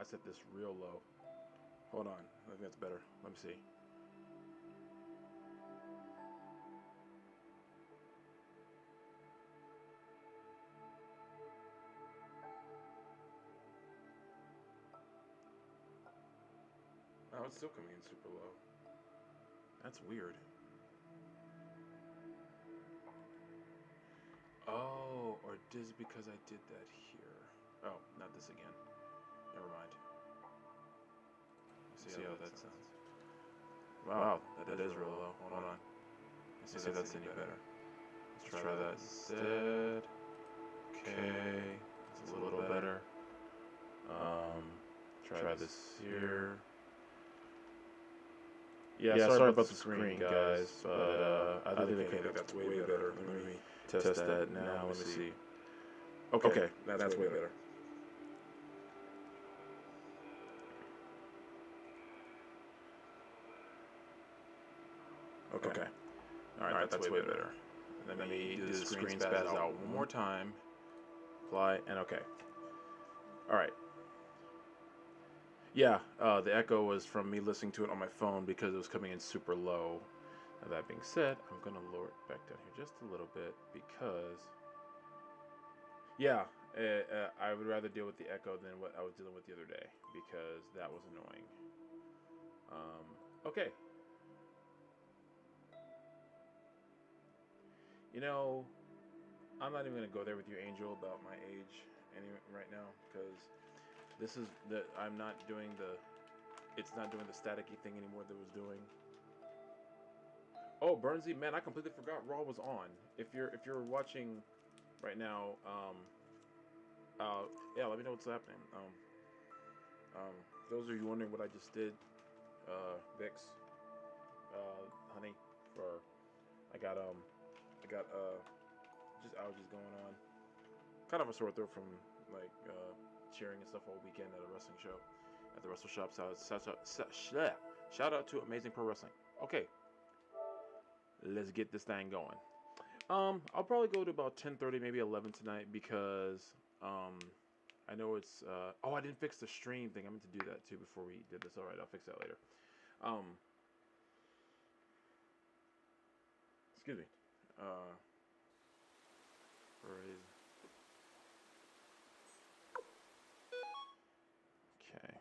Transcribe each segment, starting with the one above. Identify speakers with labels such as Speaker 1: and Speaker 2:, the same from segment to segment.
Speaker 1: I set this real low. Hold on. I think that's better. Let me see. Oh, it's still coming in super low. That's weird. Oh, or is it because I did that here? Oh, not this again. Never mind. Let's see how that sounds. Wow, that is real low. Hold on. Let's see if that's any better. Let's try that instead. Okay, it's a little better. Try this here. Yeah, sorry about the screen, guys, but I think that's way better. Let me test that now. Let me see. Okay, that's way better. Okay. Alright, that's way better. And then let me do the screen spaz out one more time. Apply, and okay. Alright. Yeah, the echo was from me listening to it on my phone because it was coming in super low. Now, that being said, I'm going to lower it back down here just a little bit because, yeah, I would rather deal with the echo than what I was dealing with the other day because that was annoying. Okay. You know, I'm not even going to go there with you, Angel, about my age right now because this is I'm not doing it's not doing the staticky thing anymore that it was doing. Oh, Burnsy, man, I completely forgot Raw was on. If you're watching right now, yeah, let me know what's happening. Those of you wondering what I just did, Vix, honey, for I got just allergies going on. Kind of a sore throat from like cheering and stuff all weekend at a wrestling show at the Wrestle Shop. Shout out to Amazing Pro Wrestling. Okay, let's get this thing going. I'll probably go to about 10:30, maybe 11 tonight because I know it's oh, I didn't fix the stream thing. I meant to do that too before we did this. All right, I'll fix that later. Excuse me. Okay.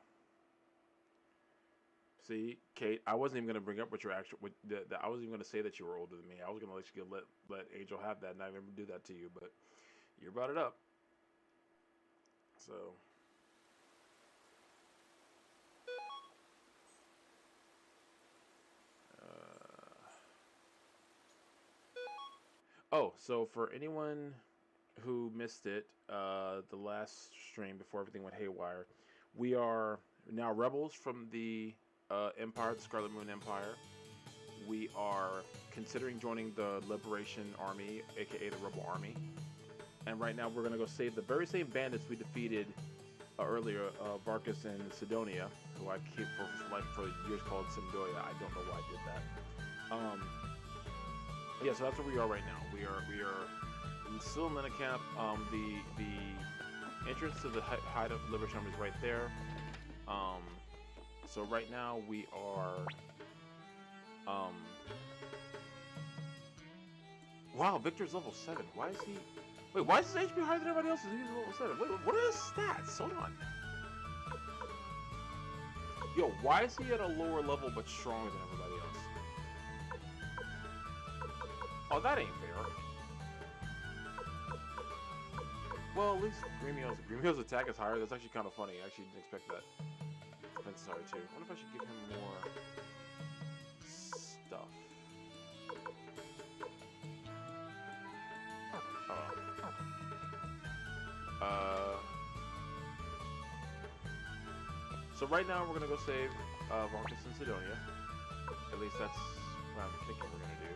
Speaker 1: See, Kate, I wasn't even gonna bring up what your actual. I wasn't even gonna say that you were older than me. I was gonna let Angel have that, and I didn't do that to you. But you brought it up, so. Oh, so for anyone who missed it, the last stream before everything went haywire, we are now rebels from the Empire, the Scarlet Moon Empire. We are considering joining the Liberation Army, aka the Rebel Army. And right now we're going to go save the very same bandits we defeated earlier, Varkas and Sidonia, who I keep for years called Simdoya. I don't know why I did that. Yeah, so that's where we are right now. We are still in Lenacamp. The entrance to the Hide of Liberation Army is right there. So right now we are. Wow, Victor's level 7. Why is he? Wait, why is his HP higher than everybody else's? He's level 7. Wait, what are his stats? Hold on. Yo, why is he at a lower level but stronger than everybody else? Oh, that ain't fair. Well, at least Gremio's attack is higher. That's actually kind of funny. I actually didn't expect that. Defense is higher too. I wonder if I should give him more stuff. So right now we're gonna go save Varkas and Sidonia. At least that's what I'm thinking we're gonna do.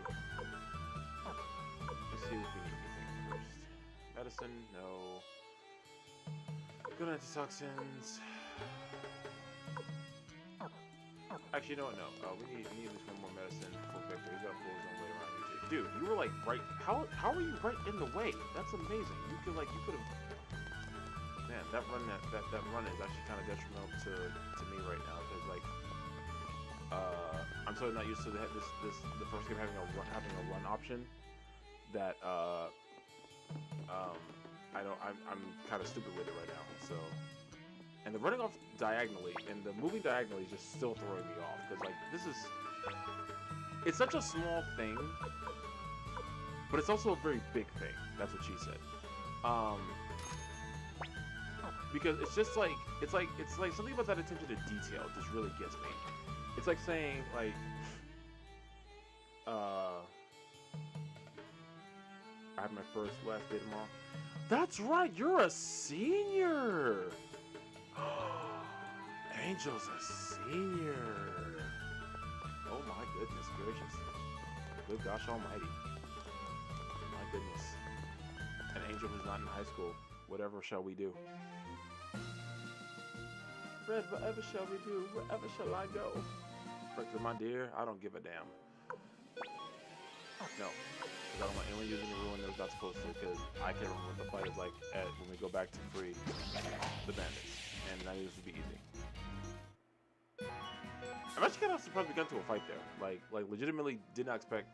Speaker 1: Let's see if we need anything first. Medicine, no. Good antitoxins. Actually, no. We need at least one more medicine for Victor. He's got blows on way around here too. Dude, you were like right. How are you right in the way? That's amazing. You could have. man, that run is actually kind of detrimental to me right now because like I'm so not used to the first game having a run option that I'm kind of stupid with it right now. So, and the running off diagonally and the moving diagonally is just still throwing me off because like it's such a small thing, but it's also a very big thing. That's what she said. Because it's just like it's like something about that attention to detail just really gets me. It's like saying like I have my last day tomorrow. That's right, you're a senior. Angel's a senior. Oh my goodness gracious. Good gosh almighty. My goodness. An Angel who's not in high school. Whatever shall we do? Fred, whatever shall we do? Wherever shall I go? Friends, my dear, I don't give a damn. No. Because I don't want anyone using the ruin that was not supposed to, because I can't remember what the fight is like when we go back to free the bandits. And that needs to be easy. I'm actually kind of surprised we got into a fight there. Like legitimately did not expect,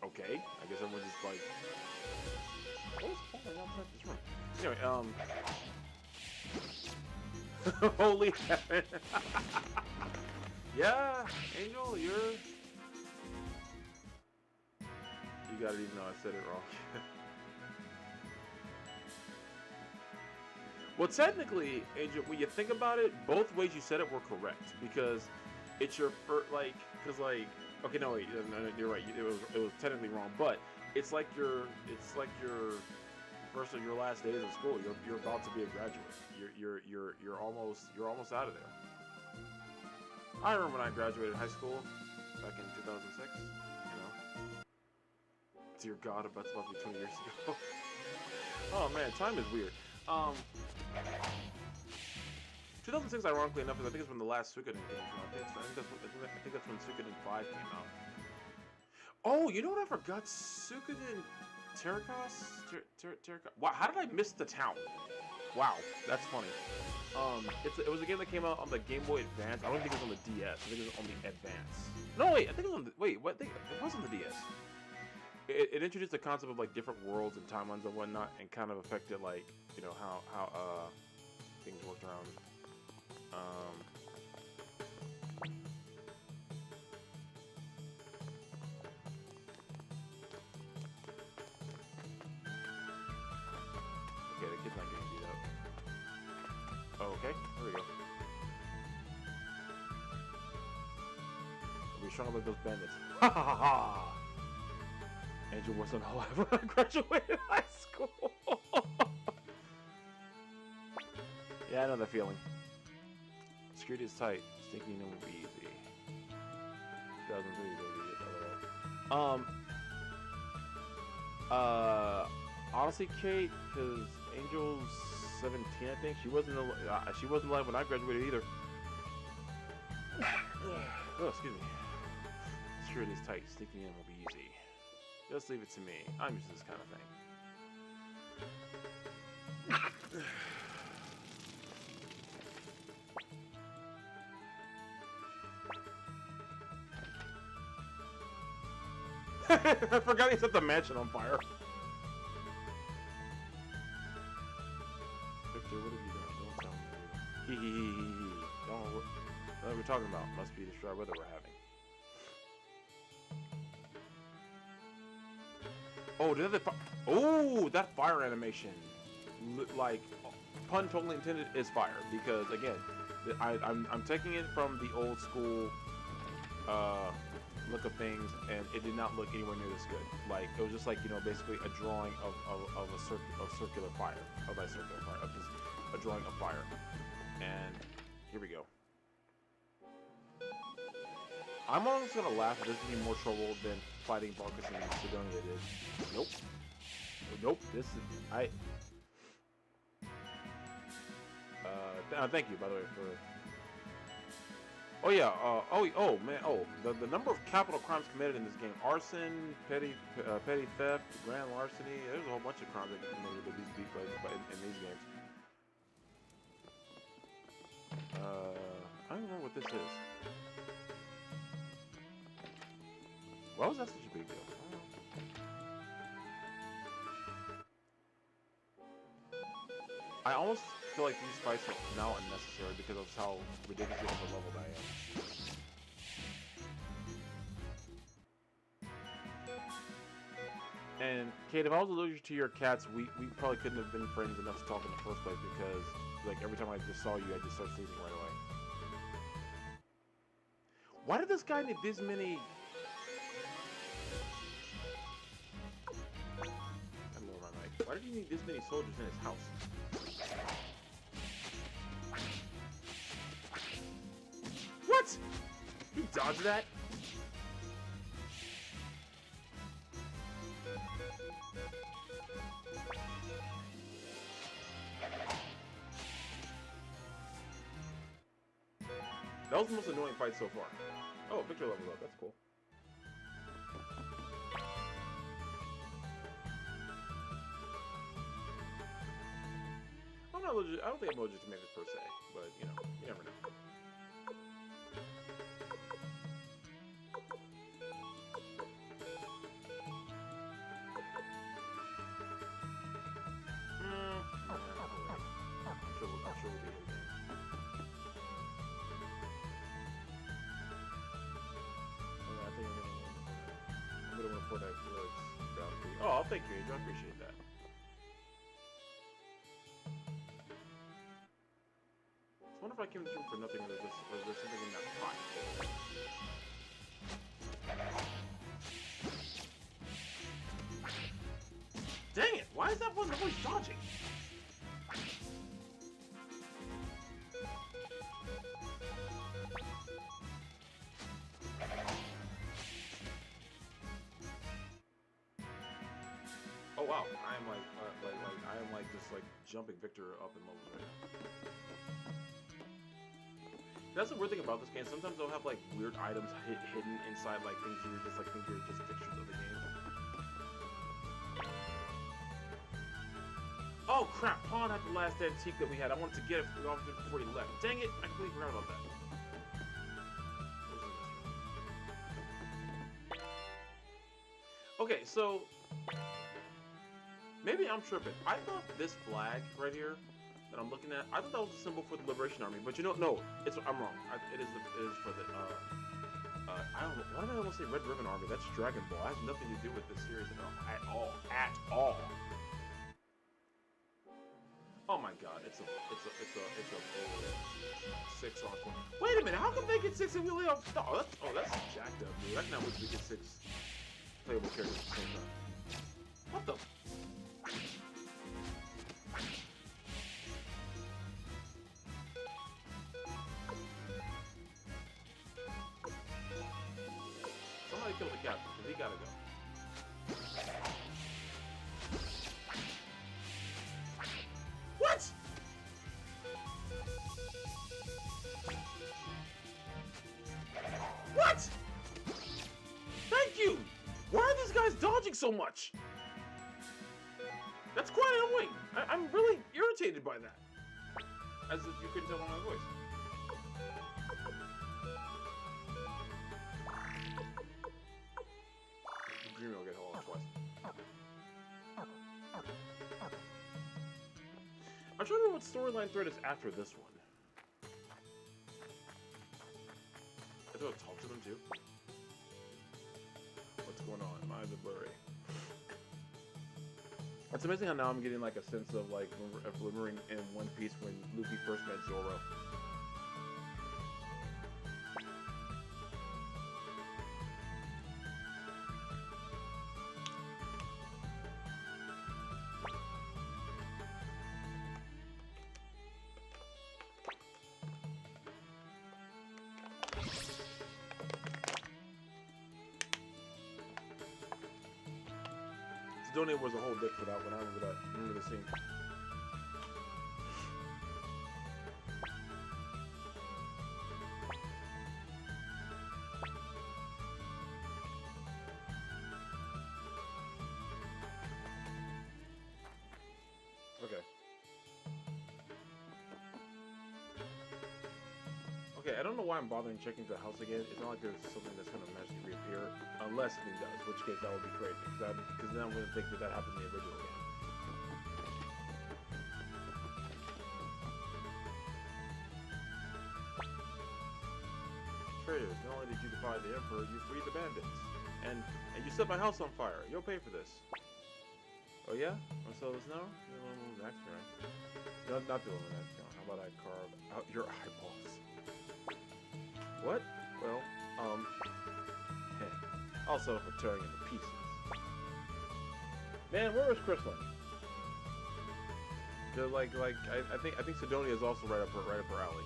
Speaker 1: okay. I guess everyone's just like, what is falling outside this room? Anyway, holy heaven. Yeah, Angel, you got it even though I said it wrong. Well, technically, Angel, when you think about it, both ways you said it were correct because it's your first, like, okay, no, wait, no, you're right. It was technically wrong, but it's like your first or your last days of school. You're about to be a graduate. You're almost out of there. I remember when I graduated high school back in 2006. Dear God, that's about to be 20 years ago. Oh man, time is weird. 2006, ironically enough, is I think it's when the last Suikoden game came out. I think that's when Suikoden 5 came out. Oh, you know what I forgot? Suikoden Terracoss? Wow, how did I miss the town? Wow, that's funny. It was a game that came out on the Game Boy Advance. I don't think it was on the DS. I think it was on the Advance. No, wait, I think it was on the... Wait, what? It was on the DS. It introduced the concept of like different worlds and timelines and whatnot, and kind of affected like how things worked around. Okay, the kid's not getting beat up. Oh, okay, here we go. We're strong like those bandits. Ha ha ha ha! Angel wasn't alive when I graduated high school. Yeah, I know that feeling. Security is tight. Sneaking in will be easy. 2003, baby. Honestly, Kate, because Angel's 17, I think. She wasn't alive when I graduated either. Oh, excuse me. Security is tight. Sneaking in will be easy. Just leave it to me. I'm used to this kind of thing. I forgot he set the mansion on fire. Victor, what have you done? Don't tell me. Don't know what we're talking about. Must be the dry weather we're having. Oh, that fire animation, like, pun totally intended, is fire, because again, I'm taking it from the old school look of things, and it did not look anywhere near this good. Like, it was just like, basically a drawing of circular fire, just a drawing of fire. And here we go. I'm almost gonna laugh if this is gonna be more trouble than fighting Barcus and Sidonia did. Nope. Nope. This is thank you, by the way, for Oh yeah. Oh man. Oh, the number of capital crimes committed in this game: arson, petty theft, grand larceny. There's a whole bunch of crimes that get committed with these in these games. I don't remember what this is. Why was that such a big deal? I almost feel like these fights are now unnecessary because of how ridiculously overleveled I am. And Kate, if I was allergic to your cats, we probably couldn't have been friends enough to talk in the first place because like every time I just saw you, I just started sneezing right away. Why did this guy need this many? I'm lower my mic. Why did he need this many soldiers in his house? What? He dodged that? That was the most annoying fight so far. Oh, Victor levels up. That's cool. I'm not legit. I don't think I'm allergic to tomatoes per se, but you know, you never know. I'm sure we'll be here again. I think I'm gonna report that down for you. Oh, thank you, Angel. I appreciate that. I wonder if I came to this room for nothing, or was there something in that pot? Dang it! Why is that one always dodging? Oh wow, I am I am like just like jumping Victor up in levels right now. That's the weird thing about this game. Sometimes they'll have like weird items hidden inside like things you just like think you're just fixtures of the game. Oh crap! Pawn had the last antique that we had. I wanted to get it before he left. Dang it! I completely forgot about that. Okay, so maybe I'm tripping. I thought this flag right here that I'm looking at, I thought that was a symbol for the Liberation Army, but you know, no, I'm wrong. It is for the I don't know. Why did I almost say Red Ribbon Army? That's Dragon Ball. It has nothing to do with this series at all. Oh my God! It's a 6 on 4. Wait a minute! How come they get 6 and we only have? Oh, that's jacked up, dude. I can now wish we get 6 playable characters at the same time. What the? Somebody kill the captain, because he gotta go. What? What? Thank you! Why are these guys dodging so much? That's quite annoying. I'm really irritated by that. As if you couldn't tell by my voice. Dreamy will get hauled off twice. I'm trying to remember what storyline thread is after this one. I think I'll talk to them too. What's going on? My eyes are blurry. It's amazing how now I'm getting like a sense of like remembering in One Piece when Luffy first met Zoro. Donate was a whole dick for that one. I remember that. I remember the scene. I don't know why I'm bothering checking the house again. It's not like there's something that's going to magically reappear, unless something does, in which case that would be crazy, because then I'm going to think that happened in the original game. Traitors, not only did you defy the Emperor, you freed the bandits. And you set my house on fire. You'll pay for this. Oh yeah? Want to sell this now? You're a little next right? Not the little next How about I carve out your eyeballs? What? Well, hey. I'll settle for tearing into pieces. Man, where was Crystalline? Cause I think Sidonia is also right up her alley.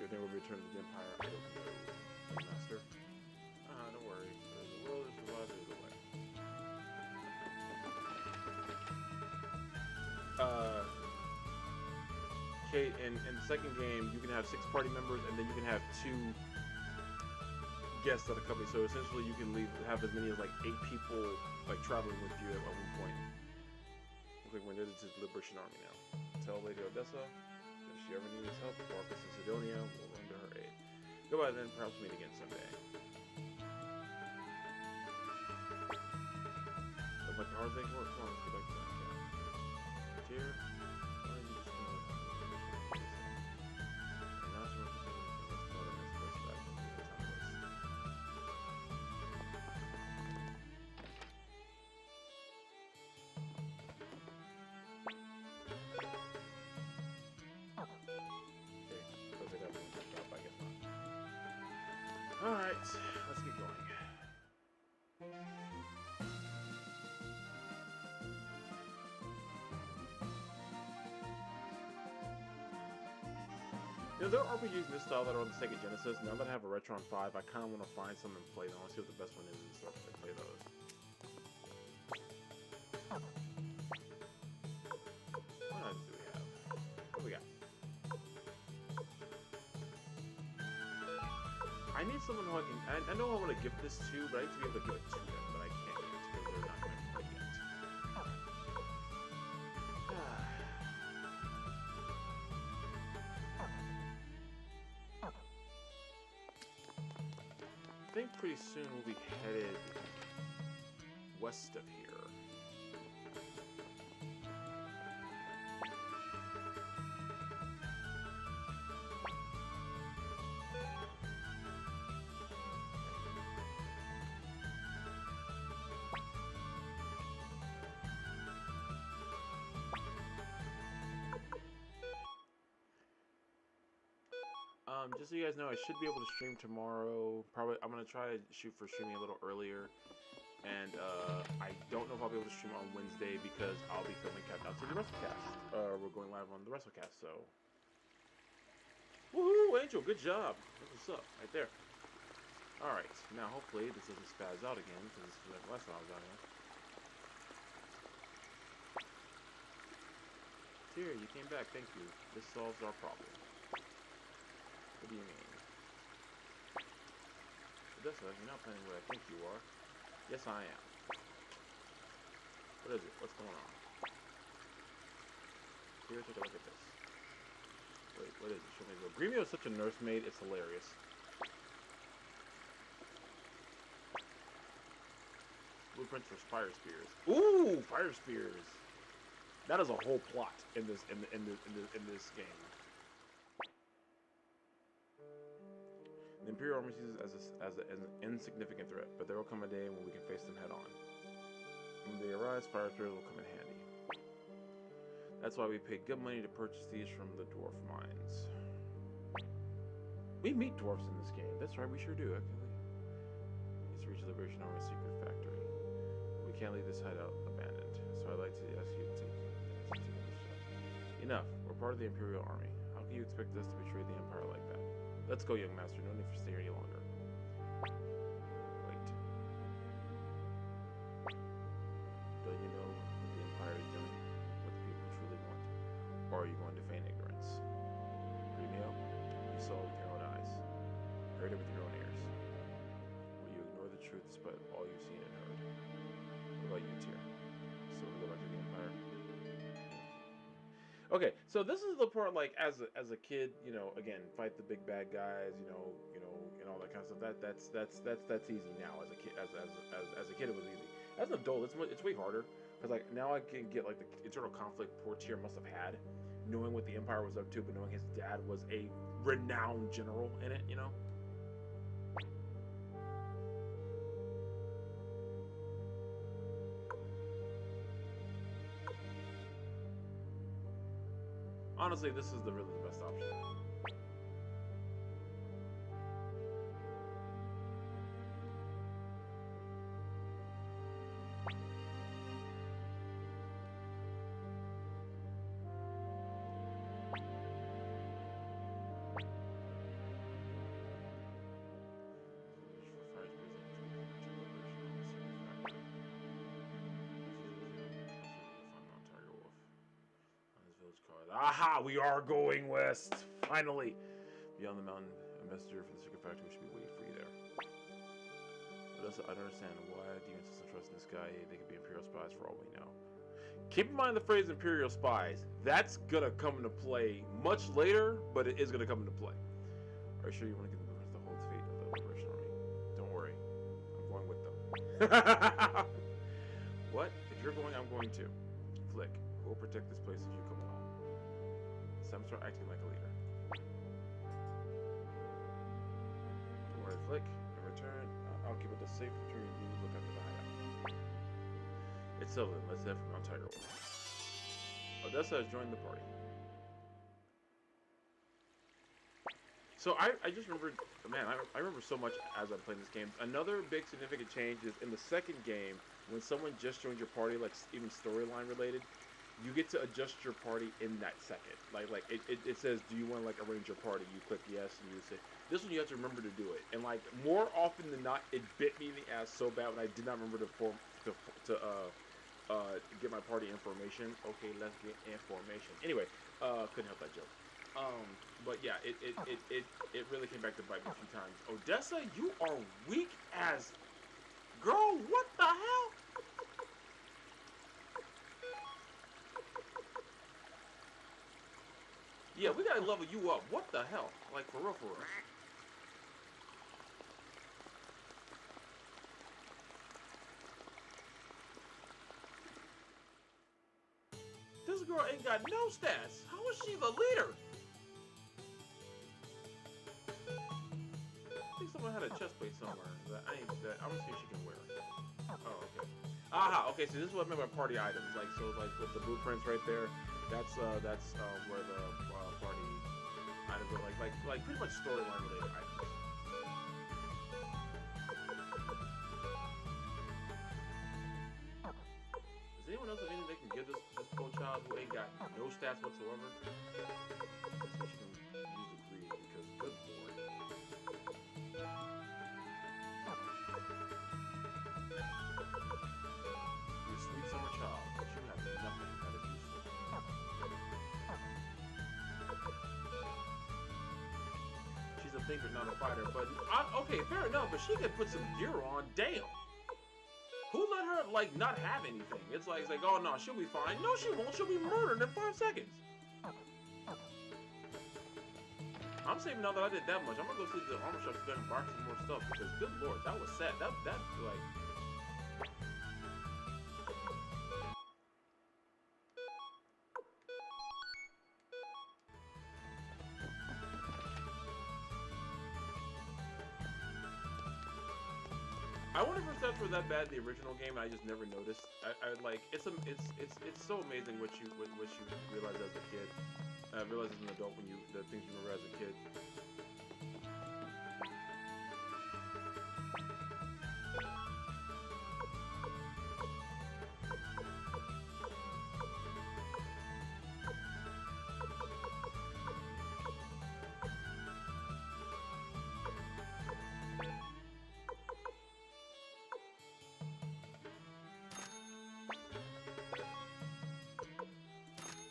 Speaker 1: You think we'll return to the Empire? I don't know, Master. Don't worry. The world is survived either way. Kate, in the second game, you can have 6 party members, and then you can have 2 guests that accompany. So essentially, you can have as many as like 8 people like traveling with you at one point. Looks like we're near to the Liberation Army now. Tell Lady Odessa that if she ever needs help, Marcus and Sidonia will run to her aid. Goodbye then, perhaps meet again someday. Looks like a hard thing work. Come on, let's get back to that camp. Dear, why did you just come over? Alright, let's get going. You know, there are RPGs in this style that are on the Sega Genesis. Now that I have a Retron 5, I kind of want to find some and play them. I want to see what the best one is and stuff and play those. What items do we have? What do we got? I need someone who I can... I know I want to give this to, but I need to be able to give it to them, but I can't yet because they're not going to play yet. I think pretty soon we'll be headed west of here. Just so you guys know, I should be able to stream tomorrow. Probably, I'm gonna try to shoot for streaming a little earlier. And I don't know if I'll be able to stream on Wednesday because I'll be filming Countdown to the WrestleCast. We're going live on the WrestleCast, so. Woohoo, Angel, good job. That's what's up, right there. Alright, now hopefully this doesn't spaz out again, because this is like the last time I was down here. Here, you came back, thank you. This solves our problem. What do you mean? Odessa, you're not playing what I think you are. Yes, I am. What is it? What's going on? Here, take a look at this. Wait, what is it? Show me the... Gremio is such a nursemaid, it's hilarious. Blueprints for Fire Spears. Ooh, Fire Spears! That is a whole plot in this game. The Imperial Army sees it as an insignificant threat, but there will come a day when we can face them head on. When they arise, Fire Spears will come in handy. That's why we pay good money to purchase these from the dwarf mines. We meet dwarves in this game. That's right, we sure do, actually. It's reach the Liberation Army's secret factory. We can't leave this hideout abandoned, so I'd like to ask you to take this job. Enough. We're part of the Imperial Army. How can you expect us to betray the Empire like that? Let's go, young master. No need for stay here any longer. Wait. Don't you know what the Empire is doing? What the people truly want? Or are you going to feign ignorance? Gremio, you saw it with your own eyes. Heard it with your own ears. Will you ignore the truth despite all you've seen and heard? What about you, Tyr? So we'll go back to the Okay, so this is the part like as a kid, you know, again, fight the big bad guys, and all that kind of stuff. That's easy now. As a kid, as a kid, it was easy. As an adult, it's way harder because like now I can get like the internal conflict poor Tyr must have had, knowing what the Empire was up to, but knowing his dad was a renowned general in it, you know. Honestly, this is the really the best option. Aha! We are going west! Finally! Beyond the mountain, a messenger from the secret factory should be waiting for you there. But I don't understand. Why do you insist on trusting this guy? They could be Imperial spies for all we know. Keep in mind the phrase Imperial spies. That's gonna come into play much later, but it is gonna come into play. Are you sure you want to get the whole fate of the Liberation Army? Don't worry. I'm going with them. What? If you're going, I'm going too. Flick, we'll protect this place as you come along. Some start acting like a leader. Don't worry, Flick. In return, I'll keep it a safe return you look after the hideout. It's Sylvan. Let's head for Mount Tiger Wolf. Odessa has joined the party. So I just remembered, man, I remember so much as I'm playing this game. Another big significant change is in the second game, when someone just joins your party, like even storyline related, you get to adjust your party in that second. Like it says, do you want to like arrange your party? You click yes, and you say, this one you have to remember to do it. And like more often than not, it bit me in the ass so bad when I did not remember to get my party information. Okay, let's get information. Anyway, couldn't help that joke. But yeah, it really came back to bite me a few times. Odessa, you are weak as... Girl, what the hell? Yeah, we gotta level you up. What the hell? Like, for real, for real. This girl ain't got no stats. How is she the leader? I think someone had a chest plate somewhere that I'm gonna see if she can wear. Oh, okay. Aha, okay, so this is what I meant by party items. Like, so like with the blueprints right there, that's where the party items are, like pretty much storyline related items. Does anyone else have anything they can give this poor child who ain't got no stats whatsoever? Let's see if she can use the greed, because good lord. Your sweet summer child, but you have nothing that is useful. She's a thinker, not a fighter, but okay, fair enough, but she could put some gear on, damn! Who let her, like, not have anything? It's like, oh no, she'll be fine. No, she won't, she'll be murdered in 5 seconds. I'm saving now that I did that much. I'm gonna go see the armor shop to buy some more stuff, because good lord, that was sad. That like... I wonder if stats were that bad in the original game. I just never noticed. I like it's so amazing what you realize as a kid. Realize as an adult when the things you remember as a kid.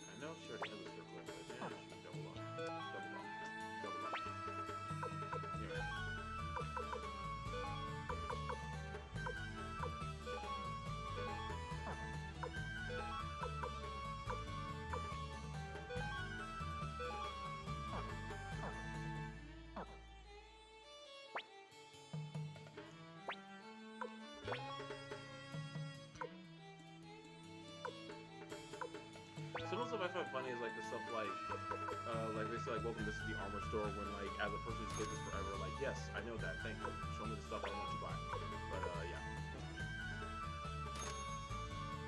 Speaker 1: I know she already has a circle, but yeah, she can double up. Double up. Double up. funny is like the stuff like they say like, welcome, this is the armor store, when like as a person who's played this forever, like, yes, I know that, thank you. Show me the stuff I want to buy. But yeah.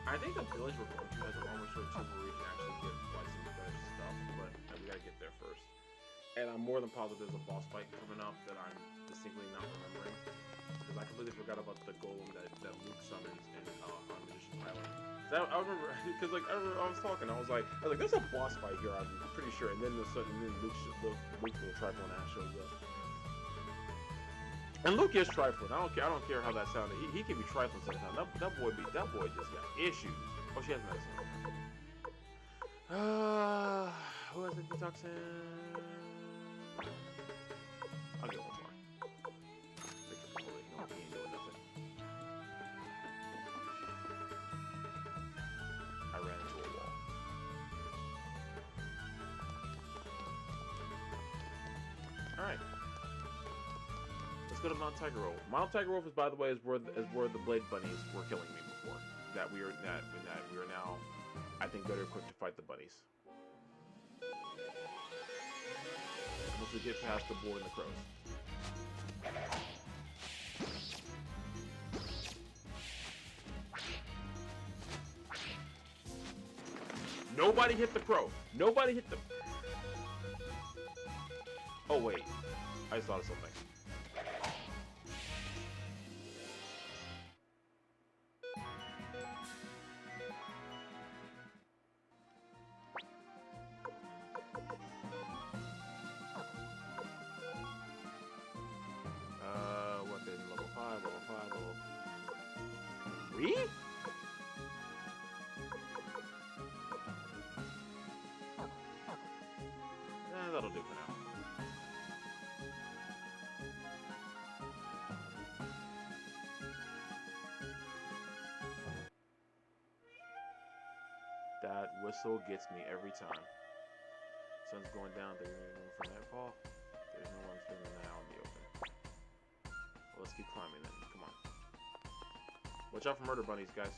Speaker 1: I think the village we're going to has an armor store too, where we can actually get like some better stuff, but we gotta get there first. And I'm more than positive there's a boss fight coming up that I'm distinctly not remembering, because I completely forgot about the golem that Luke summons in on Magician's Island. I remember, because like I was talking, I was like, there's a boss fight here, I'm pretty sure. And then Luke's little trifling ass shows up. And Luke is trifling. I don't care how that sounded. He can be trifling sometimes. That boy just got issues. Oh, she has medicine. Who has the detoxin? I'll get one more. He ain't doing nothing. I ran into a wall. Alright. Let's go to Mount Tiger Grove. Mount Tiger Grove is, by the way, is where the Blade Bunnies were killing me before. That we are now, I think, better equipped to fight the bunnies. Once we get past the boar and the crows. Nobody hit the crow. Nobody hit the... Oh, wait. I just thought of something. Weapon, level 5, level 3? That'll do for now. That whistle gets me every time. Sun's going down, there's no room for nightfall. There's no one spending the night out in the open. Well, let's keep climbing then. Come on. Watch out for murder bunnies, guys.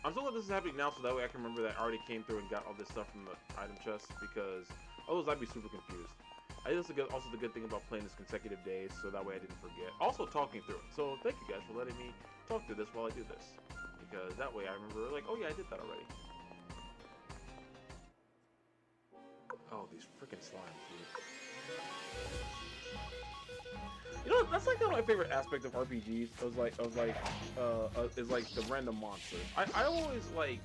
Speaker 1: I'm so glad this is happening now, so that way I can remember that I already came through and got all this stuff from the item chest, because otherwise I'd be super confused. I think that's also the good thing about playing this consecutive days, so that way I didn't forget. Also talking through it. So thank you guys for letting me talk through this while I do this, because that way I remember, like, oh yeah, I did that already. Oh, these freaking slimes, dude. You know, that's like my favorite aspect of RPGs. Is like the random monsters. I always like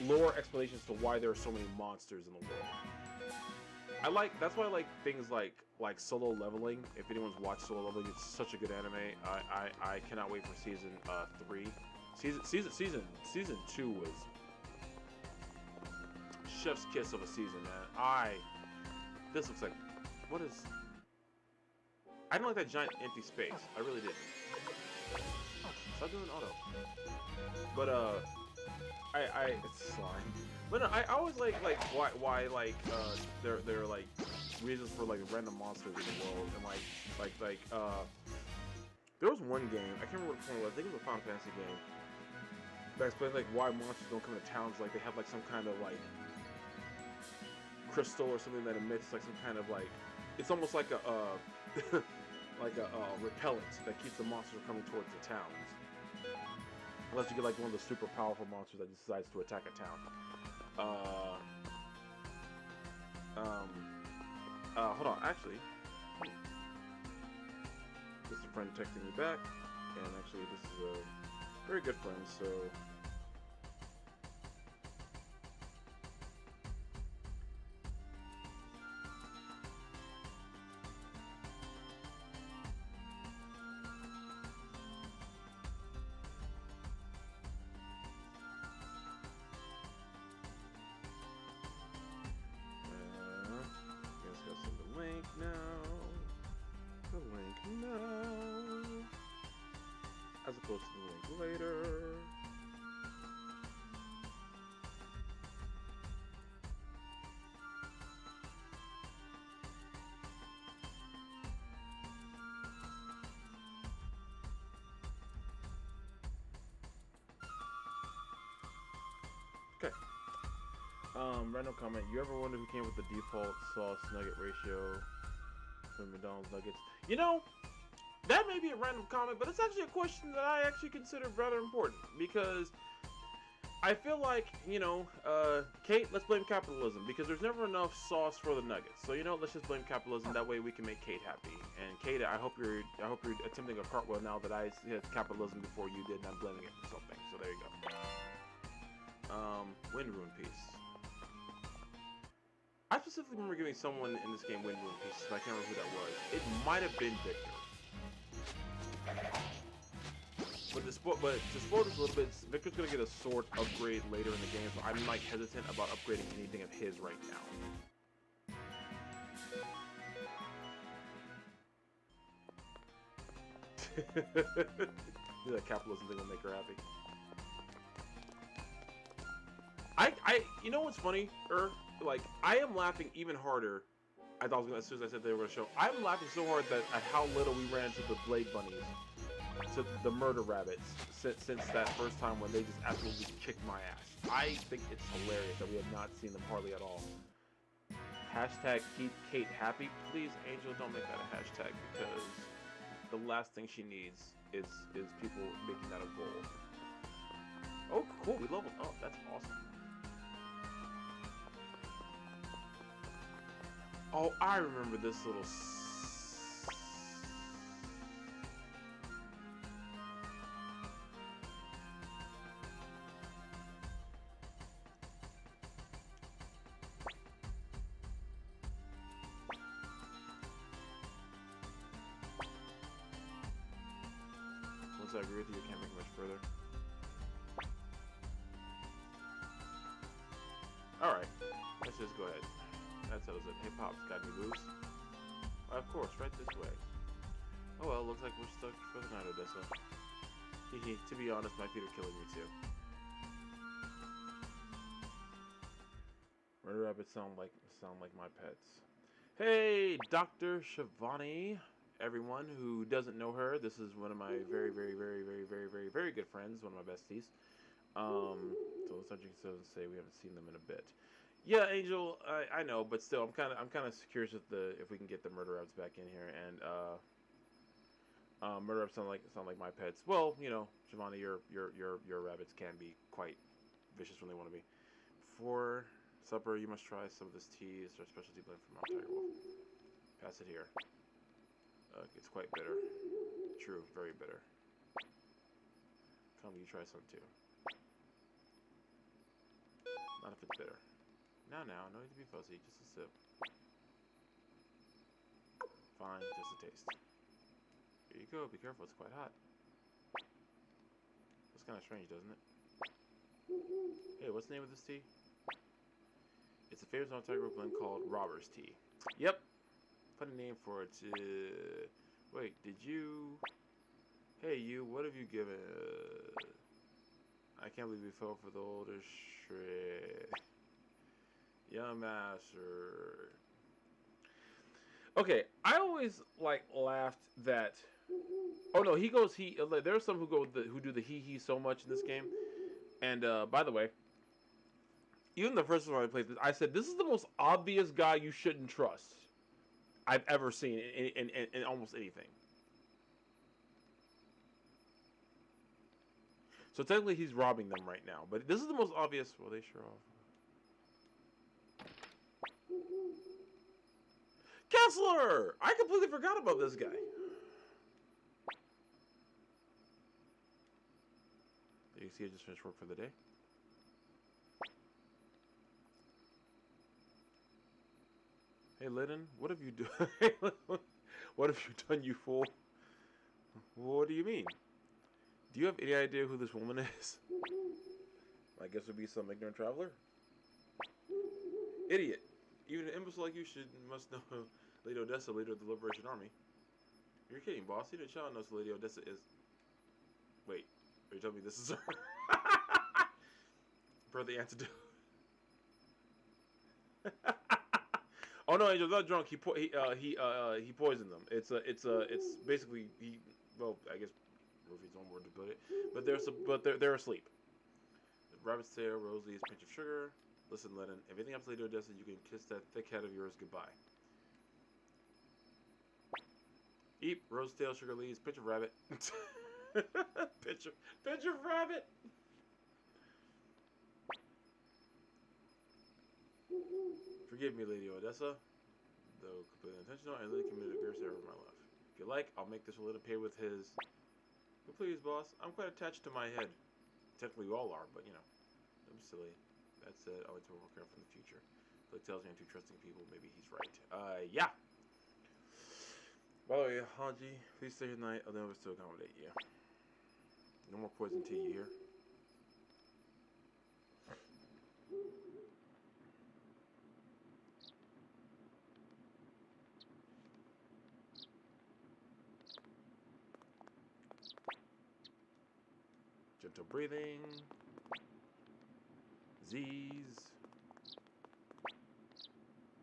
Speaker 1: lore explanations to why there are so many monsters in the world. That's why I like things like Solo Leveling. If anyone's watched Solo Leveling, it's such a good anime. I cannot wait for season 3. Season 2 was chef's kiss of a season, man. This looks like, what is... I don't like that giant empty space. I really didn't. Stop doing auto. But it's slime. But no, I always like why there are like reasons for like random monsters in the world, and there was one game, I can't remember what it was. I think it was a Final Fantasy game that explains like why monsters don't come to towns. Like they have like some kind of like crystal or something that emits like some kind of like, it's almost like a repellent that keeps the monsters from coming towards the towns. Unless you get like one of the super powerful monsters that decides to attack a town. Hold on, actually. This is a friend texting me back, and actually this is a very good friend, so... As opposed to the link later. Random comment. You ever wonder who came with the default sauce nugget ratio for McDonald's nuggets? You know, that may be a random comment, but it's actually a question that I actually consider rather important because I feel like, Kate, let's blame capitalism because there's never enough sauce for the nuggets. So let's just blame capitalism. That way we can make Kate happy. And Kate, I hope you're attempting a cartwheel now that I hit capitalism before you did, and I'm blaming it for something. So there you go. Wind Rune piece. I specifically remember giving someone in this game Wind Rune pieces, but I can't remember who that was. It might have been Victor. But to spoil this a little bit, Victor's gonna get a sword upgrade later in the game, so I'm like hesitant about upgrading anything of his right now. That capitalism thing will make her happy. You know what's funny? Like, I am laughing even harder. I thought as soon as I said they were gonna show, I'm laughing so hard that at how little we ran into the Blade Bunnies, to the murder rabbits, since that first time when they just absolutely kicked my ass. I think it's hilarious that we have not seen them hardly at all. Hashtag keep Kate happy. Please, Angel, don't make that a hashtag because the last thing she needs is people making that a goal. Oh, cool. We leveled up. That's awesome. Oh, I remember this little... Once I agree with you, I can't make it much further. Alright, let's just go ahead. That settles it. Hey, Pops, got any moves? Of course, right this way. Oh well, looks like we're stuck for the night, Odessa. Hehe, to be honest, my feet are killing me too. Murder rabbits sound like my pets. Hey, Dr. Shivani. Everyone who doesn't know her, this is one of my very, very, very, very, very, very, very good friends, one of my besties. So the subject doesn't say we haven't seen them in a bit. Yeah, Angel, I know, but still, I'm kind of curious if we can get the murder rabbits back in here, and murder rabbits sound like my pets. Well, Shivani, your rabbits can be quite vicious when they want to be. For supper, you must try some of this tea. It's our specialty blend from Mount Tiger Wolf. Pass it here. It's quite bitter. True, very bitter. Come, you try some too. Not if it's bitter. Now, no need to be fussy, just a sip. Fine, just a taste. Here you go, be careful, it's quite hot. That's kind of strange, doesn't it? Hey, what's the name of this tea? It's a famous Mount Tiger blend called Robber's Tea. Yep, funny name for it. Wait, did you... Hey, you, what have you given? I can't believe we fell for the older shred. Young master. Okay, I always laughed that. Oh no, there are some who do the hee so much in this game. And by the way, even the first time I played this, I said this is the most obvious guy you shouldn't trust I've ever seen in almost anything. So technically he's robbing them right now, but this is the most obvious. Well, they sure are. Kessler! I completely forgot about this guy. You see, I just finished work for the day. Hey, Lennon, what have you done? What have you done, you fool? What do you mean? Do you have any idea who this woman is? I guess it would be some ignorant traveler. Idiot. Even an imbecile like you must know Lady Odessa, leader of the Liberation Army. You're kidding, boss. Even a child knows who Lady Odessa is. Wait, are you telling me this is her? Per the antidote. Oh no, Angel's not drunk. He poisoned them. It's basically well, I guess Murphy's own word to put it. But they're asleep. Rabbit's tail, rose leaves, pinch of sugar. Listen, Lennon, if anything happens to Odessa, you can kiss that thick head of yours goodbye. Eat rose-tail, sugar leaves, pitch of rabbit. pitch of rabbit. Forgive me, Lady Odessa, though completely unintentional, I really committed a greatest error of my life. If you like, I'll make this a little pay with his. But please, boss, I'm quite attached to my head. Technically, we all are, but you know, I'm silly. That said, I'll wait till we're careful in the future. If it tells me I'm too trusting people, maybe he's right. Yeah. By the way, Haji, please stay here tonight. I'll never still accommodate you. No more poison tea, you hear? Gentle breathing. Z's.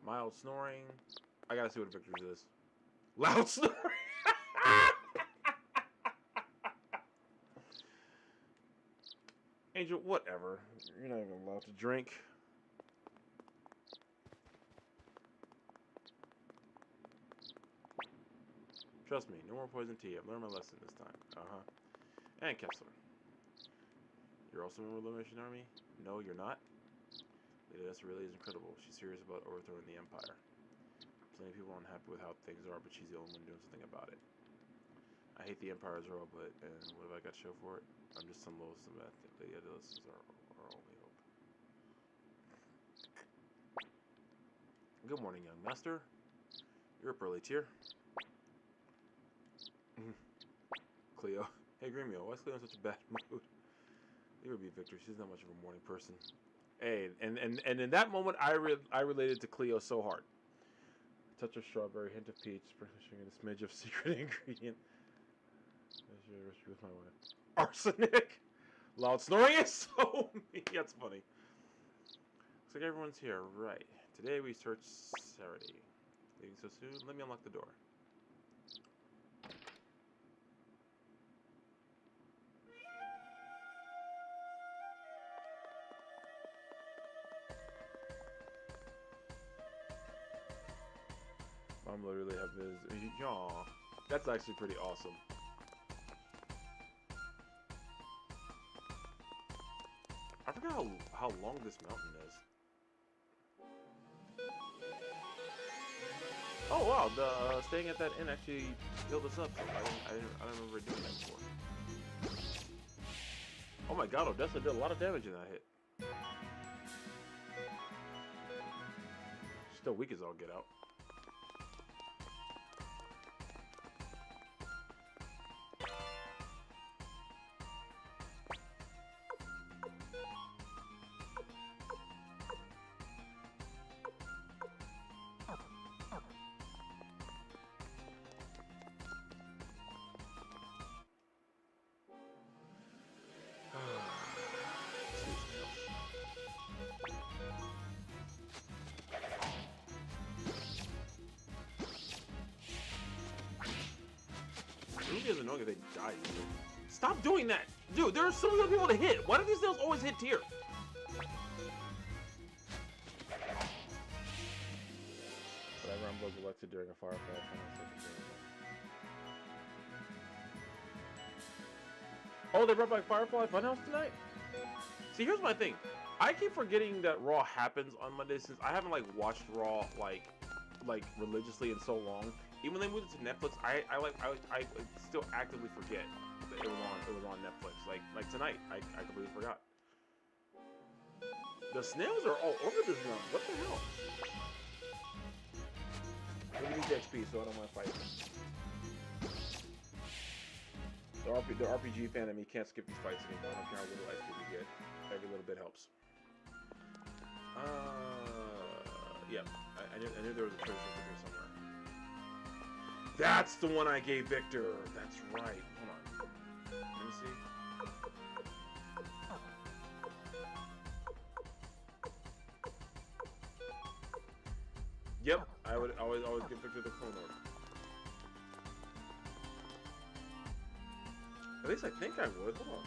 Speaker 1: Mild snoring. I gotta see what Victor's is. Loud snoring! Angel, whatever. You're not even allowed to drink. Trust me, no more poison tea. I've learned my lesson this time. And Kessler. You're also a member of the Elimination Army? No, you're not? Lady Odessa really is incredible. She's serious about overthrowing the Empire. Plenty of people are unhappy with how things are, but she's the only one doing something about it. I hate the Empire as well, but what have I got to show for it? I'm just some loathsome bad thing. Lady Odessa is our only hope. Good morning, young master. You're up early, Tier. Cleo. Hey, Gremio, why is Cleo in such a bad mood? Leave her be, Victor. She's not much of a morning person. Hey, and in that moment, I related to Cleo so hard. A touch of strawberry, hint of peach, sprinkling in a smidge of secret ingredient. With my wife. Arsenic. Loud snoring is so mean. That's funny. Looks like everyone's here. Right. Today we search Sarity. Leaving so soon? Let me unlock the door. Mom literally have his. Aw, that's actually pretty awesome. I forgot how long this mountain is. Oh wow, the staying at that inn actually filled us up. I don't remember doing that before. Oh my god, Odessa did a lot of damage in that hit. Still weak as all get out. It really doesn't know if they die. Stop doing that! Dude, there are so many people to hit! Why do these nails always hit Tier? But I run blows elected during a firefly. Oh, they brought back Firefly Funhouse tonight? See, here's my thing. I keep forgetting that Raw happens on Mondays since I haven't like watched Raw like religiously in so long. Even when they moved it to Netflix, I still actively forget that it was on Netflix. Like tonight, I completely forgot. The snails are all over this room. What the hell? Let me need XP so I don't want to fight. The RPG fan in me can't skip these fights anymore. I don't care how little XP we get. Every little bit helps. Yeah. I knew there was a treasure here somewhere. That's the one I gave Victor. That's right. Hold on. Let me see. Yep. I would always give Victor the phone order. At least I think I would. Hold on.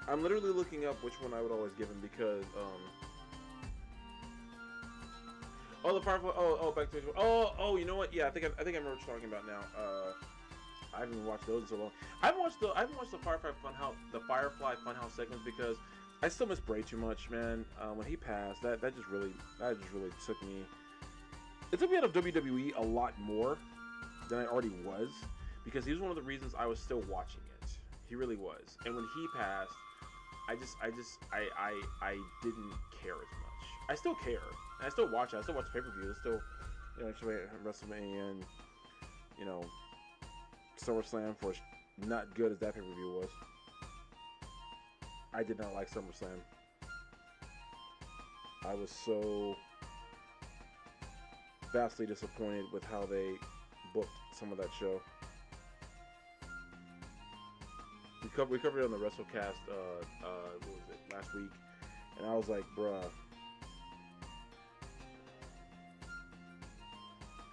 Speaker 1: I'm literally looking up which one I would always give him because oh, the Firefly. Oh, back to oh. You know what? Yeah, I think I remember what you're talking about now. I haven't watched those in so long. I haven't watched the Firefly Funhouse segments because I still miss Bray too much, man. When he passed, that just really took me. It took me out of WWE a lot more than I already was because he was one of the reasons I was still watching it. He really was. And when he passed, I didn't care as much. I still care. And I still watch it. I still watch pay-per-views. I still, actually WrestleMania and, SummerSlam, for as not good as that pay-per-view was. I did not like SummerSlam. I was so vastly disappointed with how they booked some of that show. We covered it on the WrestleCast, what was it, last week, and I was like, bruh.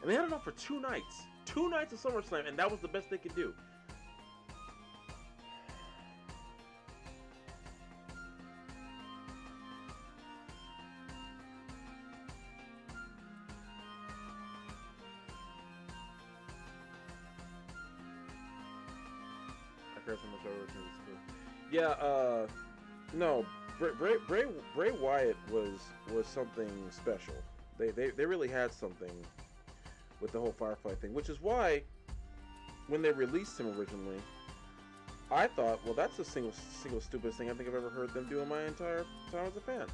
Speaker 1: And they had it on for 2 nights. 2 nights of SummerSlam, and that was the best they could do. I heard so much over it. Yeah, no, Bray Wyatt was something special. They really had something with the whole Firefly thing, which is why when they released him originally, I thought, well, that's the single stupidest thing I think I've ever heard them do in my entire time as a fan.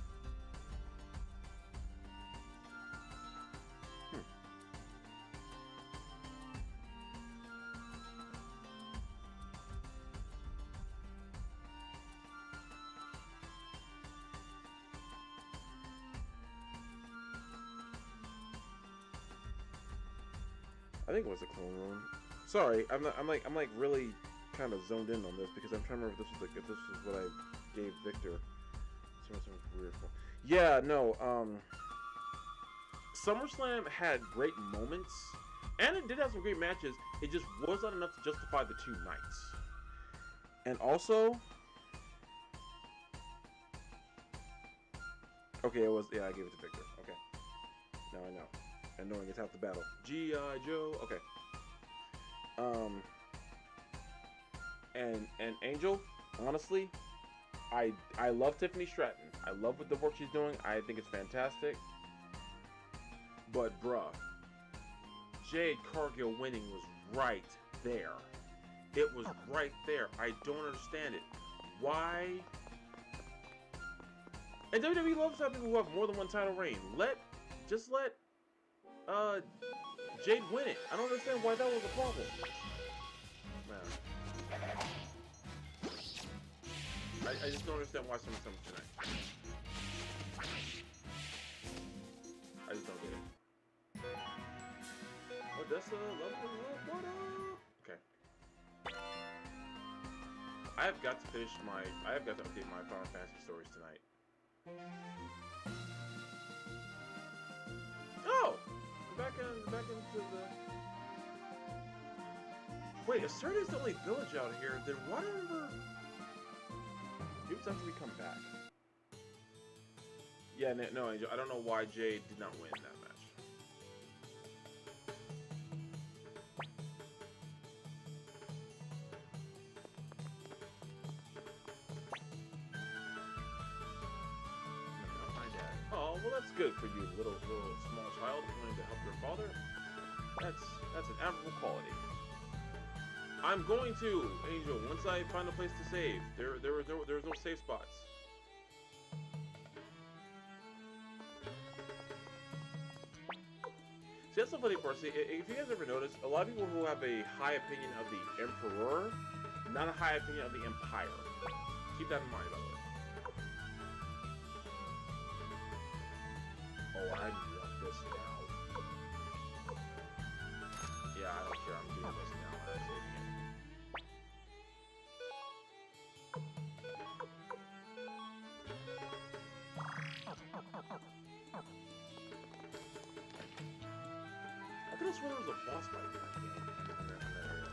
Speaker 1: I think it was a clone room. Sorry, I'm like really kind of zoned in on this because I'm trying to remember if this was what I gave Victor. Weird. Yeah, no. SummerSlam had great moments, and it did have some great matches. It just was not enough to justify the 2 nights. And also, okay, it was. Yeah, I gave it to Victor. Okay, now I know. And knowing it's half the battle. G.I. Joe. Okay. And Angel, honestly, I love Tiffany Stratton. I love what the work she's doing. I think it's fantastic. But bruh, Jade Cargill winning was right there. It was right there. I don't understand it. Why? And WWE loves having people who have more than one title reign. Just let Jade win it. I don't understand why that was a problem. Man. I just don't understand why someone's coming tonight. I just don't get it. Odessa, what up? Okay. I have got to update my Final Fantasy stories tonight. Oh! Back into the... Wait, if Serdi's the only village out here, then why don't he was after we come back? Yeah, no, Angel, I don't know why Jade did not win that match. Oh, well, that's good for you, little small child wanting to help your father. That's an admirable quality. I'm going to, Angel, once I find a place to save. There's no safe spots. See, that's the funny part. See, if you guys ever notice, a lot of people who have a high opinion of the Emperor, not a high opinion of the Empire. Keep that in mind, by the way. Oh, I want this now. Yeah, I don't care. I'm doing this now. I'm saving it. I could have sworn there was a boss fight in that game. In that area.